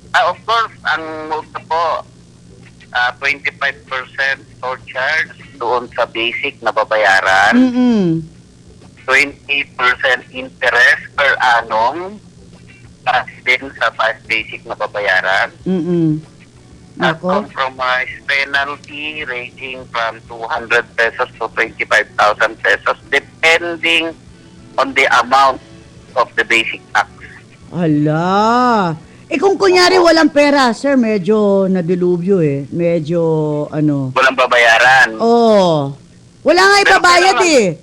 Of course, ang multa po, 25% surcharge doon sa basic na babayaran, 20% interest per annum, tax din sa basic na babayaran, at Ako. compromise penalty ranging from 200 pesos to 25,000 pesos depending on the amount of the basic tax. Hala. Kung kunyari walang pera, sir, medyo nadilubyo eh. Medyo, ano. Walang babayaran. Oh. Wala nga ibabayad eh.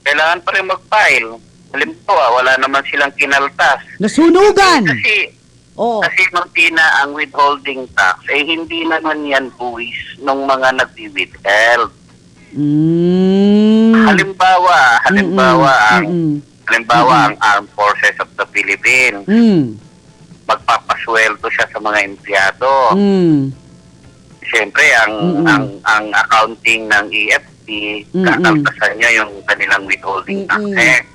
Kailangan pa rin mag-file. Halimbawa, wala naman silang kinaltas. Nasunugan. Kasi Ma'am Tina, ang withholding tax, hindi naman yan buwis ng mga nagwi-withheld. Halimbawa, ang Armed Forces of the Philippines, magpapasweldo siya sa mga empleyado. Siyempre, ang accounting ng EFT, kakaltasan niya yung kanilang withholding taxes.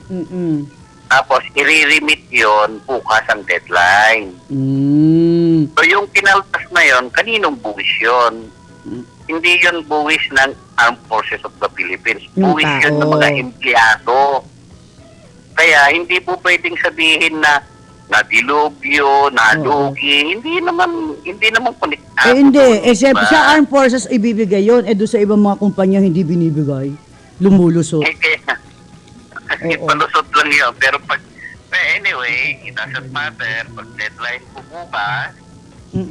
Tapos, i-remit yun bukas ang deadline. So, yung kinaltas na yun, kaninong buwis yun? Hindi yun buwis ng Armed Forces of the Philippines. Buwis yun ng mga empleyado. Kaya, hindi po pwedeng sabihin na nadilubyo, nalugi. Hindi naman konektado. Hindi. Diba? Sa Armed Forces ibibigay yun. Doon sa ibang mga kumpanya hindi binibigay. Lumulusot. Palusot lang yun. Pero anyway, it doesn't matter. Pag deadline po bukas,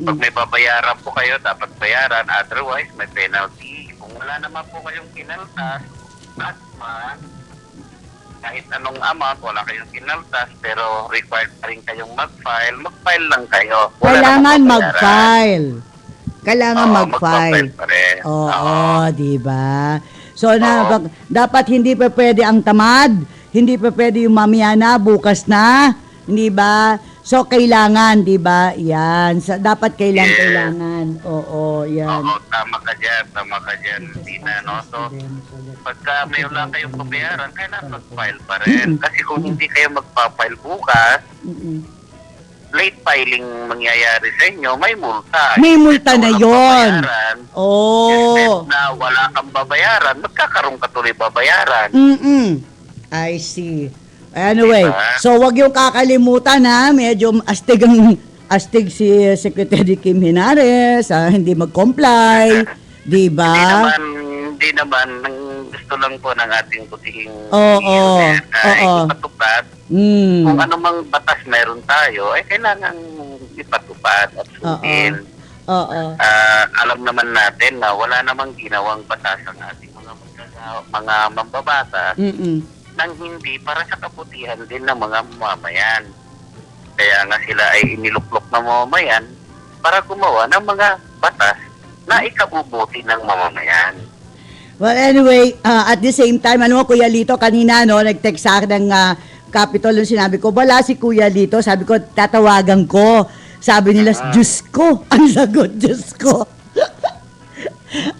pag may babayaran po kayo, dapat bayaran. Otherwise, may penalty. Kung wala naman po kayong kinaltas, last month, kahit anong amount, wala kayong kinaltas, pero required pa rin kayong mag-file lang kayo. Wala Kailangan namang babayaran. mag-file. Kailangan mag-file. Mag-file pa rin. Oo, di ba? So, dapat hindi pa pwede ang tamad, hindi pa pwede yung mamaya na, bukas na, hindi ba? So, kailangan, di ba? Yan. Dapat kailangan. Oo, yan. Oo, tama ka dyan, Tina, no? So, pagka may wala kayong babayaran, kailangan mag-file pa rin. Kasi kung hindi kayo magpa-file bukas, late filing mangyayari sa inyo, may multa. May multa na yon. Instead na wala kang babayaran, magkakaroon ka tuloy babayaran. I see. Anyway, Diba? so wag yung kakalimutan ha, medyo astig si Secretary Kim Henares, hindi mag-comply, di ba? Hindi naman, ang gusto lang po ng ating butihing ipatupad. Kung anumang batas meron tayo, ay kailangan ipatupad at sundin. Oo. Alam naman natin na wala namang ginawang batas ang ating mga mambabatas nang hindi para sa kabutihan din ng mga mamamayan. Kaya nga sila ay iniluklok na mamamayan para gumawa ng mga batas na ikabubuti ng mamamayan. Well, anyway, at the same time, ano mo, Kuya Lito, kanina, no, nag-text sa akin ng Capitol, nung sinabi ko, wala si Kuya Lito, sabi ko, tatawagan ko. Sabi nila, Diyos ko, ang sagot, Diyos ko.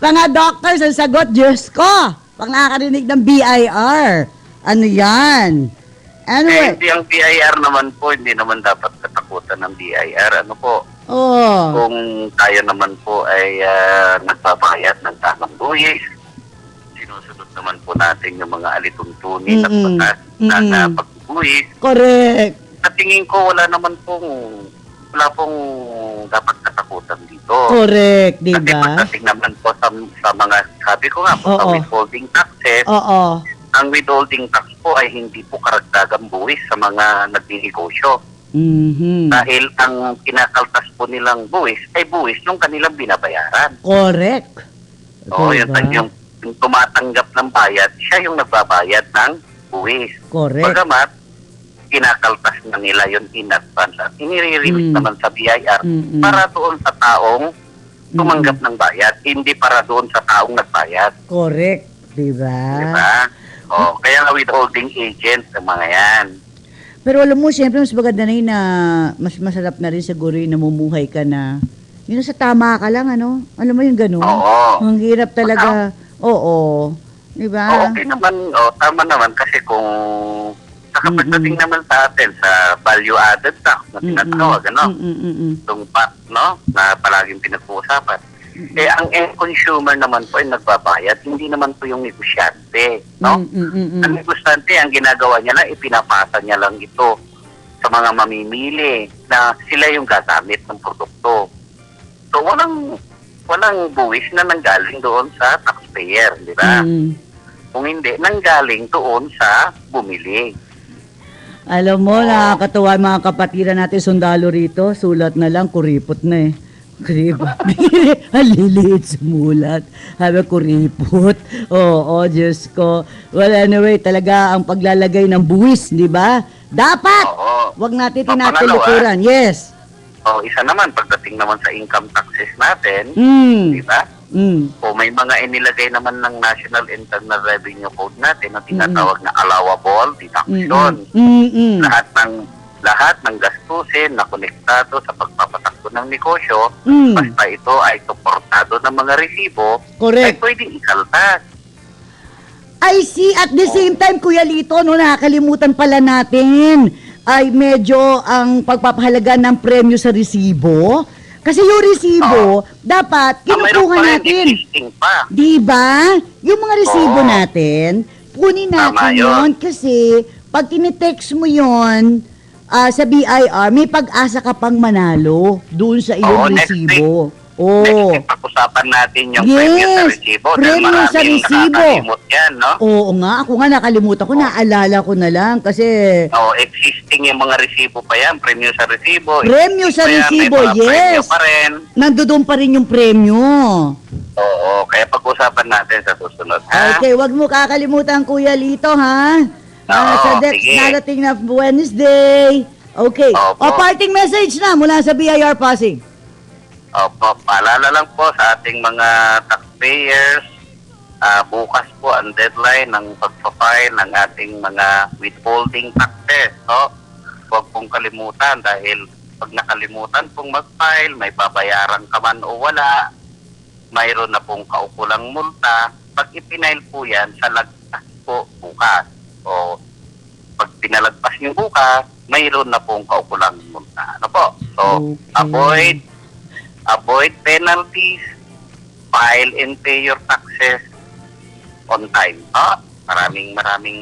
Mga doctors, ang sagot, Diyos ko. Pag nakakarinig ng BIR. Ano yan? Anyway. Hindi ang BIR naman po, hindi naman dapat katakutan ng BIR. Ano po, Oh. kung tayo naman po ay nagbabayad ng tamang buwis, sinusunod naman po natin yung mga alituntunin at batas na pagbubuwis. Correct. Sa tingin ko, wala pong dapat katakutan dito. Correct, di Kasi ba? pagdating naman po sa mga, sabi ko nga po, sa Oo. withholding taxes, Oo. ang withholding tax po ay hindi po karagdagang buwis sa mga nagninegosyo. Mhm. Dahil ang kinakaltas po nilang buwis ay buwis nung kanilang binabayaran. Correct. Oo, Diba? yung tumatanggap ng bayad, siya yung nagbabayad ng buwis. Correct. Bagamat, kinakaltas na nila yun in advance at inire-remit naman sa BIR para doon sa taong tumanggap ng bayad, hindi para doon sa taong nagbayad. Correct. Diba? Diba? O, kaya nga withholding agent ang mga yan. Pero alam mo, siyempre, mas maganda na yun na mas masarap na rin siguro yung namumuhay ka na yun sa tama ka lang, ano? Alam mo yung gano'n? Oo. Ang hirap talaga. Oo. Diba? Okay naman, tama naman kasi kung sa pagdating naman sa atin sa value-added tax na tinatawag, ano? Itong PAT, no? Na palaging pinag-uusapan. Eh, ang end consumer naman po ay nagbabayad, hindi naman po yung negosyante, no? Ang negosyante, ang ginagawa niya lang, ipinapasa niya lang ito sa mga mamimili na sila yung gagamit ng produkto. So, walang buwis na nanggaling doon sa taxpayer, di ba? Kung hindi, nanggaling doon sa bumili. Alam mo, nakakatawa mga kapatiran natin sundalo rito. Sulat na lang, kuripot na eh. Kuripot. Ang liliit sumulat. Sabi, kuripot. Oo, Diyos ko. Well, anyway, talaga ang paglalagay ng buwis, di ba? Dapat! Oo. Wag natin Pangalawa, tinatulukuran. Yes. isa naman, pagdating naman sa income taxes natin, di ba? O may mga inilagay naman ng National Internal Revenue Code natin na tinatawag na allowable deduction. Lahat ng gastusin na konektado sa pagpapatakbo ng negosyo, basta ito ay suportado ng mga resibo, ay Correct. pwedeng ikaltas. I see. At the same time, Kuya Lito, no, nakakalimutan pala natin ay medyo ang pagpapahalaga ng premyo sa resibo. Kasi yung resibo, dapat kinukuha natin. Existing pa. Diba? Yung mga resibo natin, kunin natin Tama yun. yun. Kasi pag tinitext mo yun sa BIR, may pag-asa ka pang manalo doon sa iyong next resibo. Next week, pag-usapan natin yung premyo sa resibo. Dahil premyo sa maraming resibo. nakakalimot yan, no? Oo nga, ako nga nakalimutan ko, naalala ko na lang kasi Existing yung mga resibo pa yan, premyo sa resibo. Premyo sa Existing resibo, pa yan, may mga premyo yes. pa rin. nandoon pa rin yung premyo. Oo, kaya pag-usapan natin sa susunod, ha? Okay, wag mo kakalimutan, Kuya Lito, ha? Oo, Sa next sige. narating na Wednesday. Okay. Opo. O, parting message na mula sa BIR Pasig. Opo, paalala lang po sa ating mga taxpayers, bukas po ang deadline ng pagpa-file ng ating mga withholding taxes. No? Huwag pong kalimutan dahil pag nakalimutan pong mag-file, may babayaran ka man o wala, mayroon na pong kaukulang multa. Pag ipinail po yan, sa lagpas po bukas. O pag pinalagpas niyo bukas, mayroon na pong kaukulang multa. Ano po? So, avoid penalties, file and pay your taxes on time. Maraming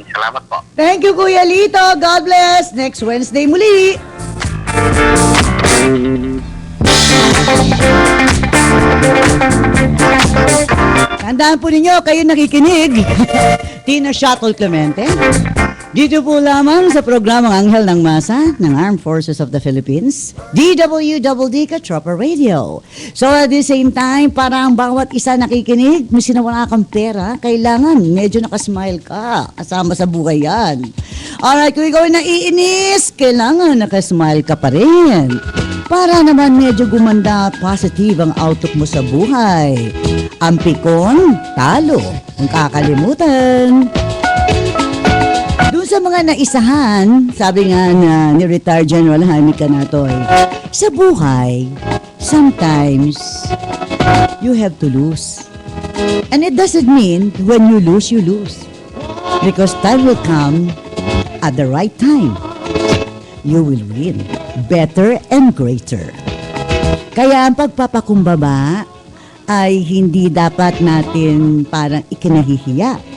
salamat po. Thank you, Kuya Lito. God bless. Next Wednesday muli. Tandaan po ninyo, kayo nakikinig. Tina Shuttle Clemente. Dito po lamang sa programang Anghel ng Masa ng Armed Forces of the Philippines, DWDD Katropa Radio. So at the same time, parang bawat isa nakikinig, may sinawala kang pera, kailangan medyo nakasmile ka, kasama sa buhay yan. Alright, kung ikaw ay naiinis, kailangan nakasmile ka pa rin. Para naman medyo gumanda at positive ang outlook mo sa buhay. Ang pikon, talo. Ang kakalimutan. Doon sa mga naisahan, sabi nga ni retired General Jaime Canatoy, sa buhay, sometimes, you have to lose. And it doesn't mean when you lose, you lose. Because time will come at the right time. You will win better and greater. Kaya ang pagpapakumbaba ay hindi dapat natin parang ikinahihiya.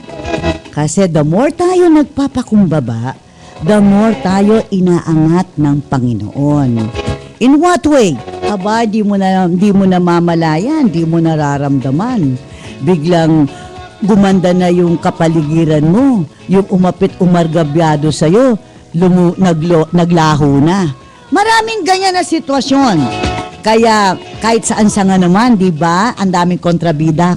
Kasi the more tayo nagpapakumbaba, the more tayo inaangat ng Panginoon. In what way? Aba, di mo na mamalayan, di mo nararamdaman. Biglang gumanda na yung kapaligiran mo, yung umargabyado sa'yo, naglaho na. Maraming ganyan na sitwasyon. Kaya kahit saan sa nga naman, di ba, ang daming kontrabida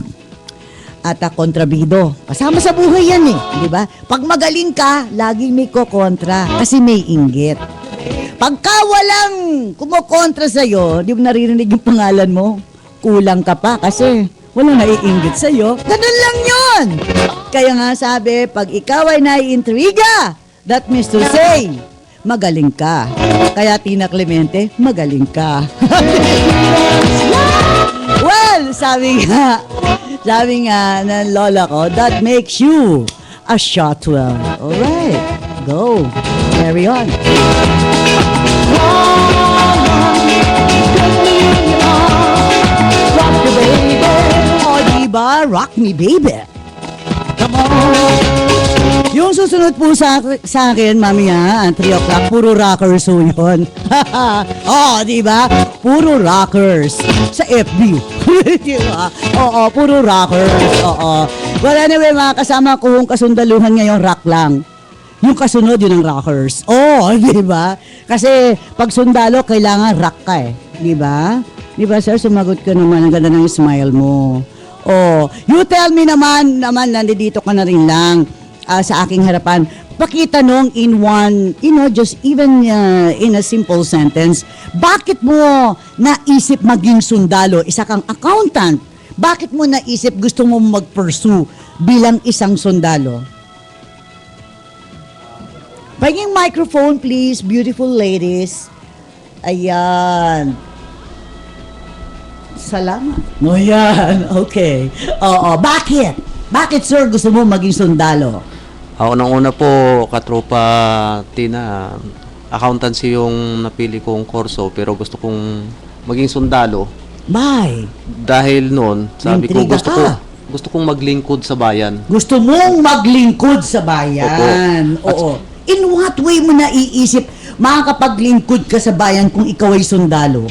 at kontrabido. Kasama sa buhay yan di ba? Pag magaling ka, laging may kokontra kasi may inggit. Pagka walang kumokontra sa'yo, di mo naririnig yung pangalan mo, kulang ka pa kasi walang naiinggit sa'yo. Ganun lang yun! Kaya nga sabi, pag ikaw ay naiintriga, that means to say, magaling ka. Kaya Tina Clemente, magaling ka. Well, sabi nga ng lola ko, that makes you a shotwell. Alright, go. Carry on. Rock me, baby. O, diba? Rock me, baby. Come on. Yung susunod po sa akin, mamaya, 3 o'clock, puro rockers po yun. Di ba? Puro rockers. Sa FB. Di ba? Oo, puro rockers. Oo. Well, anyway, mga kasama ko, yung kasundaluhan ngayon, rock lang. Yung kasunod, yun ang rockers. Di ba? Kasi, pag sundalo, kailangan rock ka Di ba? Di ba, sir? Sumagot ka naman. Ang ganda ng smile mo. You tell me naman, nandito ka na rin lang. Sa aking harapan, pakitanong in one, just even in a simple sentence, bakit mo naisip maging sundalo, isa kang accountant? Bakit mo naisip gusto mo mag-pursue bilang isang sundalo? Paging microphone, please, beautiful ladies. Ayan. Salamat. Ayan, okay. Bakit? Bakit, sir, gusto mo maging sundalo? Unang-una po, katropa Tina, accountancy yung napili kong kurso pero gusto kong maging sundalo. Bye. Dahil noon, sabi ko Intriga gusto kong maglingkod sa bayan. Gusto mong maglingkod sa bayan. Oo. In what way mo naiisip makakapaglingkod ka sa bayan kung ikaw ay sundalo?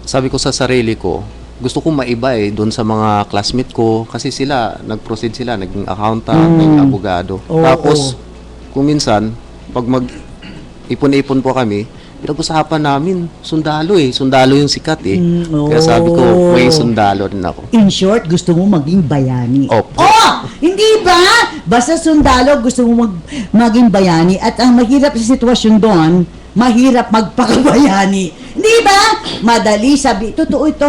Sabi ko sa sarili ko, gusto kong maiba doon sa mga classmate ko kasi sila, nag-proceed sila, naging accountant, naging abogado. Tapos, kung minsan, pag mag-ipon-ipon po kami, pinag-usapan namin, sundalo Sundalo yung sikat Kaya sabi ko, may sundalo rin ako. In short, gusto mo maging bayani. Opo. Hindi ba? Basta sundalo, gusto mo maging bayani. At ang mahirap sa sitwasyon doon, mahirap magpakabayani. Hindi ba? Totoo ito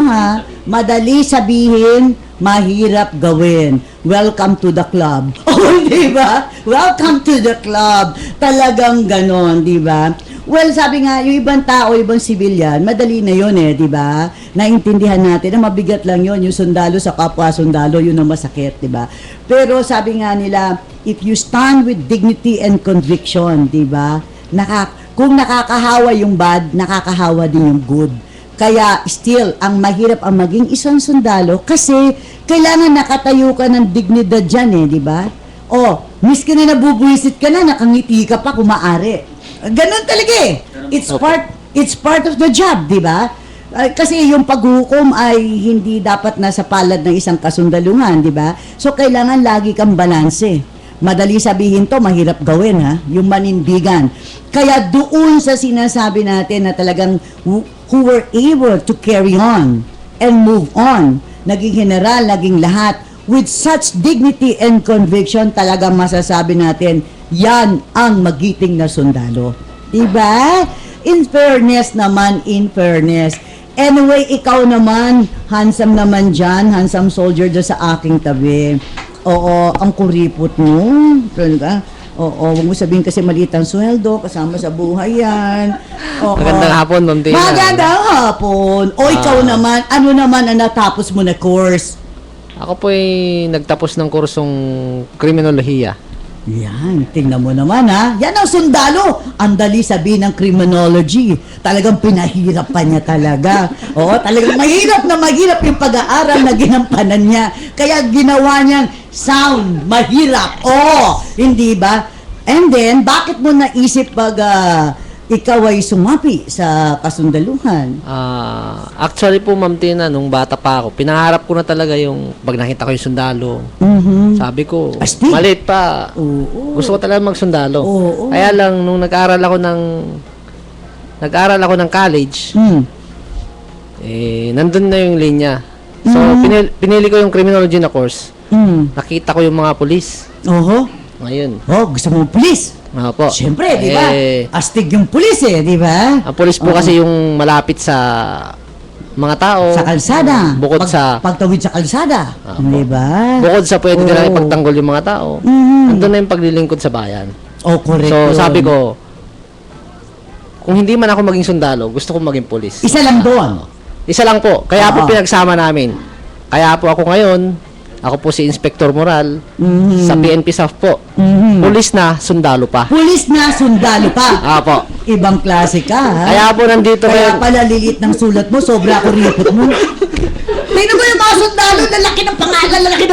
madali sabihin, mahirap gawin. Welcome to the club. Di ba? Welcome to the club. Talagang ganon, di ba? Well, sabi nga, yung ibang tao, ibang civilian, madali na yun di ba? Naintindihan natin na mabigat lang yun, yung sundalo sa kapwa sundalo, yun ang masakit, di ba? Pero sabi nga nila, if you stand with dignity and conviction, di ba? Kung nakakahawa yung bad, nakakahawa din yung good. Kaya still, ang mahirap ang maging isang sundalo kasi kailangan nakatayo ka ng dignidad dyan di ba? Miski na nabubuisit ka na, nakangiti ka pa kung maaari. Ganon talaga It's part of the job, di ba? Kasi yung paghukom ay hindi dapat nasa palad ng isang kasundalungan, di ba? So, kailangan lagi kang balanse. madali sabihin to, mahirap gawin ha, yung manindigan. Kaya doon sa sinasabi natin na talagang who were able to carry on and move on, naging general, naging lahat, with such dignity and conviction, talagang masasabi natin, yan ang magiting na sundalo. Diba? In fairness naman, in fairness. Anyway, ikaw naman, handsome naman dyan, handsome soldier dyan sa aking tabi. Oo, ang kuripot mo. Talaga. Oo, huwag mo sabihin kasi maliit ang sweldo, kasama sa buhay yan. Oo. Magandang hapon, Ma'am Tina. Magandang hapon. O ikaw naman, ano naman ang natapos mo na course? Ako po ay nagtapos ng kursong kriminolohiya. Yan, tingnan mo naman ha. Yan ang sundalo. Ang dali sabihin ng criminology. Talagang pinahirap pa niya talaga. Oo, talagang mahirap na mahirap yung pag-aaral na ginampanan niya. Kaya ginawa niyang sound, mahirap. Oo, hindi ba? And then, bakit mo naisip pag ikaw ay sumapi sa kasundaluhan? Actually po, Ma'am Tina, nung bata pa ako, pinaharap ko na talaga yung pag nakita ko yung sundalo. Mhm. Sabi ko, Astig. maliit pa. Oo. Gusto ko talaga magsundalo. Oo. Kaya lang, nung nag-aral ako ng college, nandun na yung linya. So, pinili ko yung criminology na course. Nakita ko yung mga pulis. Oho. Ngayon. Oh, gusto mo pulis? Opo. Siyempre, di ba? Eh, Astig yung pulis di ba? ang pulis po Oo. kasi yung malapit sa mga tao. Sa kalsada. Bukod sa Pagtawid sa kalsada. Di ba? bukod sa pwede Oo. nilang ipagtanggol yung mga tao. Mhm. Andun na yung paglilingkod sa bayan. Oh, correct. So, yun. sabi ko, kung hindi man ako maging sundalo, gusto ko maging pulis. Isa lang doon. Isa lang po. Kaya po Oo. pinagsama namin. Kaya po ako ngayon, ako po si Inspector Moral Mhm. sa PNP SAF po. Mhm. Pulis na, sundalo pa. Pulis na sundalo pa. Apo. Ibang klase ka, ha? Kaya po nandito Kaya ngayon. pala lilit ng sulat mo, sobra ako ripot mo. Tingnan mo yung mga sundalo, lalaki ng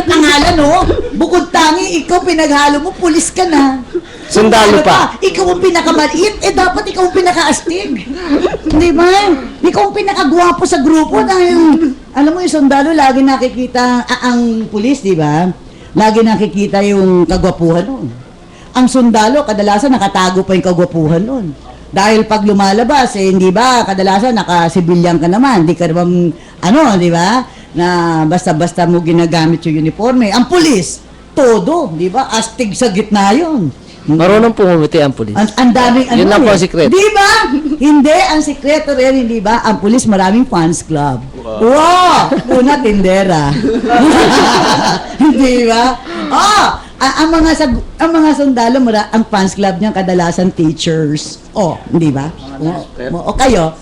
pangalan, no? Bukod tangi, ikaw pinaghalo mo, pulis ka na. Sundalo pa. Ikaw ang pinakamaliit, dapat ikaw ang pinakaastig. Di ba? Ikaw ang pinakagwapo sa grupo dahil, alam mo yung sundalo, lagi nakikita, ang pulis, di ba? Lagi nakikita yung kagwapuhan nun. Ang sundalo, kadalasan nakatago pa yung kagwapuhan nun. Dahil pag lumalabas, hindi ba, kadalasan nakasibilyan ka naman, di ka naman, di ba, na basta-basta mo ginagamit yung uniforme. Ang pulis, todo, di ba, astig sa gitna yun. Marunong pumumiti ang pulis. Ang daming Yun lang po ang sikreto. Di ba? Hindi, ang sikreto rin, hindi ba? Ang pulis, maraming fans club. Wow! Una, tindera. Di ba? Oh, ang mga sundalo, ang fans club niyan kadalasan teachers. Oh, di ba? O kayo?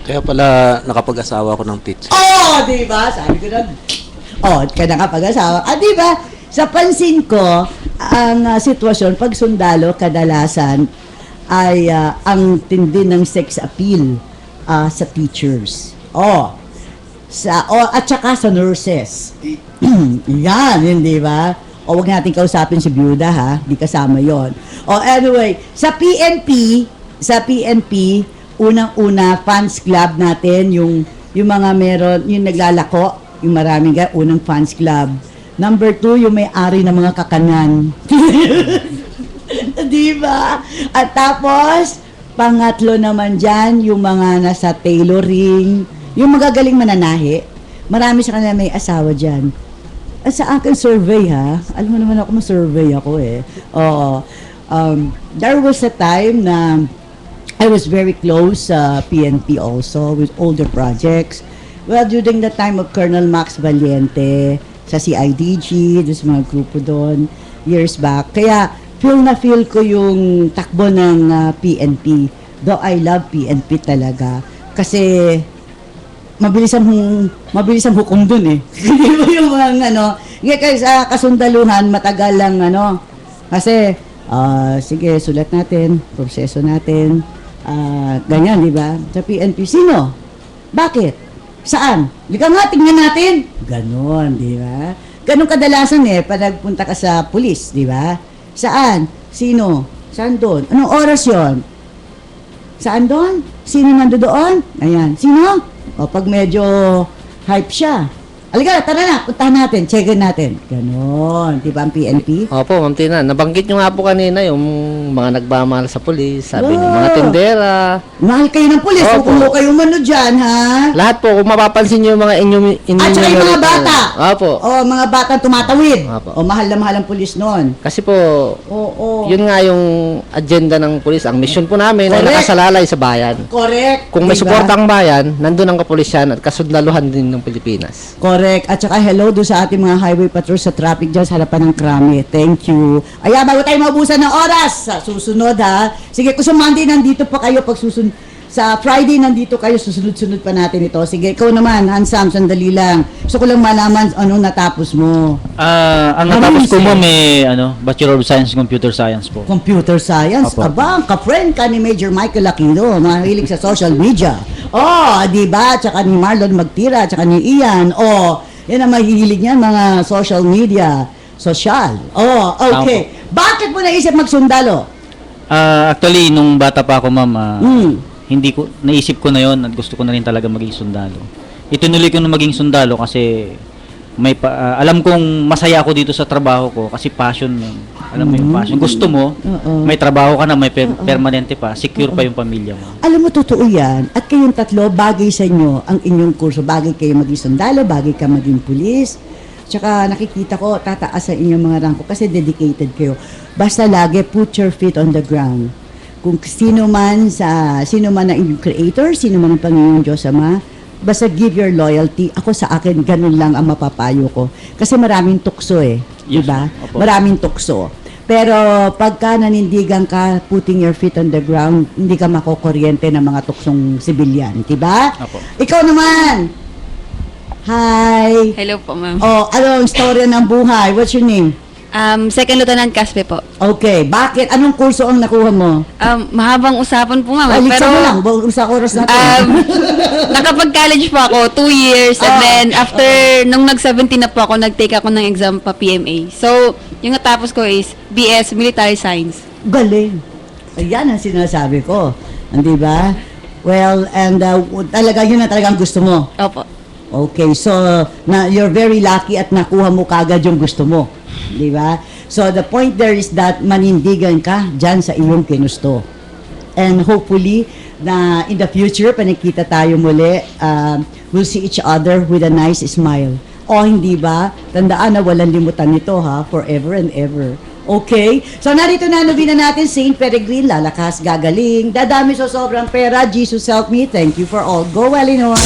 Kaya pala nakapag-asawa ako ng teacher. Oh, di ba? Sabi ko na. Oh, kaya nakapag-asawa. Di ba? Sa pansin ko, ang sitwasyon, pag sundalo, kadalasan, ay ang tindi ng sex appeal sa teachers. At saka sa nurses. Yan, hindi ba? O wag natin kausapin si Byuda, ha? Di kasama yon. Anyway, sa PNP, unang-una, fans club natin, yung mga meron, yung naglalako, yung maraming unang fans club. Number 2, yung may-ari ng mga kakanan. Di ba? At tapos, pangatlo naman dyan, yung mga nasa tailoring, yung magagaling mananahi. Marami sa kanila may asawa dyan. At sa akin, survey ha. Alam mo naman ako, ma-survey ako Oo. There was a time na I was very close sa PNP also with older projects. Well, during the time of Colonel Max Valiente, sa CIDG, sa mga grupo doon, years back. Kaya, feel ko yung takbo ng PNP. Though I love PNP talaga. Kasi, mabilis ang hukom dun Hindi mo yung mga kasi sa kasundaluhan, matagal lang kasi, sige, sulat natin, proseso natin, ganyan, di ba? Sa PNP, sino? Bakit? Saan? Lika nga, tingnan natin. Ganon, di ba? Ganon kadalasan pag nagpunta ka sa pulis, di ba? Saan? Sino? Saan doon? Anong oras yon? Saan doon? Sino nandoon? Ayan. Sino? Pag medyo hype siya. Aliga, tara na, puntahan natin, checkin natin. Ganon, di ba ang PNP? Opo, Ma'am Tina. Nabanggit nyo nga po kanina yung mga nagmamahal sa pulis, sabi ng mga Wow. tindera. Mahal kayo ng pulis, Opo. kung kayo umano dyan, ha? Lahat po, kung mapapansin nyo yung mga inyong At saka yung mga bata. Opo. O, mga bata tumatawid. Opo. O, mahal na mahal ang pulis noon. Kasi po, Oo. yun nga yung agenda ng pulis. Ang mission po namin ay Correct. nakasalalay sa bayan. Correct. Kung may Diba? suporta ang bayan, nandun ang kapulisyan at kasundaluhan din ng Pilipinas. Correct. At saka hello do sa ating mga highway patrol sa traffic dyan sa harapan ng Krami. Thank you. Ayan, bago tayo maubusan ng oras, sa susunod ha. Sige, kung sa Monday nandito pa kayo, pag susunod, sa Friday nandito kayo, susunod-sunod pa natin ito. Sige, ikaw naman, Hansam, sandali lang. Gusto ko lang malaman anong natapos mo. Ang natapos ko mo may Bachelor of Science Computer Science po. Computer Science. Opo. Aba, ka-friend ka ni Major Michael Aquino, mahilig sa social media. Oh, di ba? Tsaka ni Marlon Magtira, tsaka ni Ian. Oh, yan ang mahihilig niyan, mga social media. Social. Oh, okay. Bakit mo naisip magsundalo? Actually, nung bata pa ako, ma'am, Mm. naisip ko na yon at gusto ko na rin talaga maging sundalo. Itinuloy ko na maging sundalo kasi alam kong masaya ako dito sa trabaho ko kasi passion yun. Alam mo yung passion. Gusto mo, Oo. may trabaho ka na, may permanente pa, secure pa yung pamilya mo. Alam mo, totoo yan. At kayong tatlo, bagay sa inyo ang inyong kurso. Bagay kayo maging sundalo, bagay ka maging pulis. Tsaka nakikita ko, tataas ang inyong mga rangko kasi dedicated kayo. Basta lagi, put your feet on the ground. Kung sino man ang inyong creator, sino man ang Panginoon Diyos Ama, basta give your loyalty. Ako sa akin, ganun lang ang mapapayo ko. Kasi maraming tukso Yes, diba? opo. Maraming tukso. Pero pagka nanindigan ka, putting your feet on the ground, hindi ka makokuryente ng mga tuksong sibilyan. Diba? Opo. Ikaw naman! Hi! Hello po, ma'am. Oh, ano ang storya ng buhay? What's your name? Second Lieutenant Caspe po. Okay, bakit? Anong kurso ang nakuha mo? Mahabang usapan po, ma'am. Aliksa mo lang, sa oras natin. Nakapag-college po ako, 2 years. And Oh, then, after, nung nag-17 na po ako, nag-take ako ng exam pa PMA. So, yung natapos ko is BS, Military Science. Galing. Ayan ang sinasabi ko. Hindi ba? Well, and talaga yun na talagang gusto mo. Opo. Okay, so you're very lucky at nakuha mo kagad yung gusto mo. Di ba? So the point there is that manindigan ka dyan sa iyong kinusto. And hopefully, na in the future, panikita tayo muli, we'll see each other with a nice smile. O hindi ba? Tandaan na walang limutan nito ha, forever and ever. Okay? So narito na nobina natin, Saint Peregrine, lalakas, gagaling, dadami sa sobrang pera, Jesus help me, thank you for all. Go Eleanor!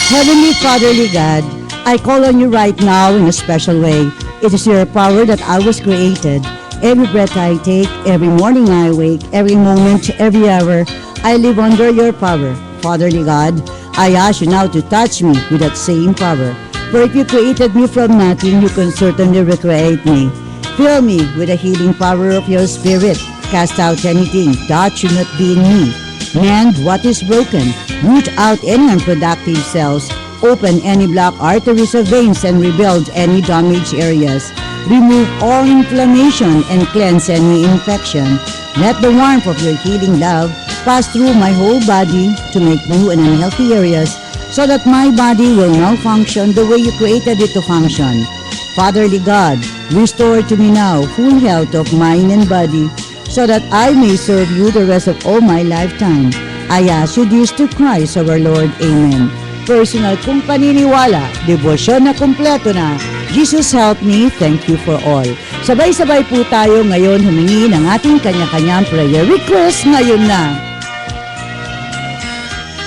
Heavenly Fatherly God, I call on you right now in a special way. It is your power that I was created. Every breath I take, every morning I wake, every moment, every hour, I live under your power. Fatherly God, I ask you now to touch me with that same power. For if you created me from nothing, you can certainly recreate me. Fill me with the healing power of your spirit. Cast out anything that should not be in me. Mend what is broken. Root out any unproductive cells. Open any blocked arteries or veins and rebuild any damaged areas. Remove all inflammation and cleanse any infection. Let the warmth of your healing love pass through my whole body to make new and unhealthy areas so that my body will now function the way you created it to function. Fatherly God, restore to me now full health of mind and body so that I may serve you the rest of all my lifetime. I ask you this to Christ our Lord. Amen. Personal kong paniniwala, debosyon na kumpleto na. Jesus help me, thank you for all. Sabay-sabay po tayo ngayon humingi ng ating kanya-kanyang prayer request ngayon na.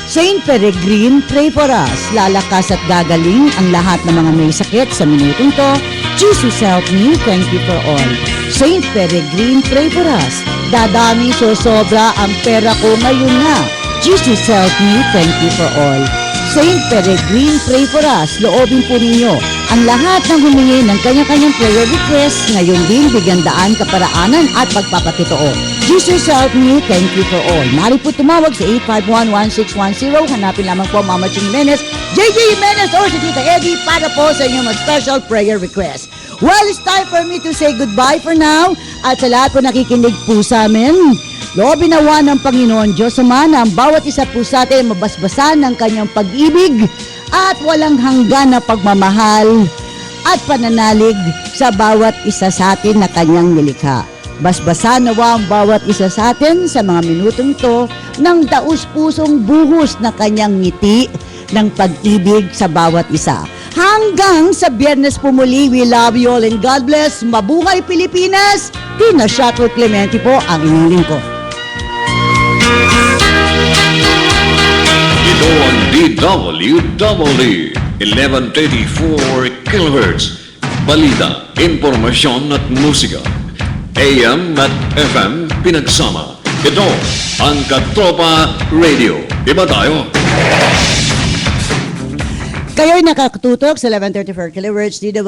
Saint Peregrine, pray for us. Lalakas at gagaling ang lahat ng mga may sakit sa minutong to. Jesus help me, thank you for all. Saint Peregrine, pray for us. Dadami sobra ang pera ko ngayon na. Jesus help me, thank you for all. Saint Peregrine, pray for us. Loobin po ninyo ang lahat ng humingi ng kanya-kanyang prayer request ngayon din bigyan daan, kaparaanan at pagpapakitoo. Jesus help me, thank you for all. Mari po tumawag sa 851-1610. Hanapin lamang po Mama Ching Jimenez, JJ Jimenez or si Tita Eddie para po sa inyong special prayer request. Well, it's time for me to say goodbye for now. At sa lahat po nakikinig po sa amin, loobin nawa ng Panginoon Diyos Ama na ang bawat isa po sa atin mabasbasan ng kanyang pag-ibig at walang hanggan na pagmamahal at pananalig sa bawat isa sa atin na kanyang nilikha. Basbasan nawa ang bawat isa sa atin sa mga minutong ito ng taus-pusong buhos na kanyang ngiti ng pag-ibig sa bawat isa. Hanggang sa Biyernes po muli, we love you all and God bless. Mabuhay Pilipinas! Tina Shuttle Clemente po ang inyong lingkod. Ito ang DWW 1134 kHz. Balita, impormasyon at musika. AM at FM pinagsama. Ito ang Katropa Radio. Iba tayo. Kayo'y nakatutok sa 1134 kHz DWW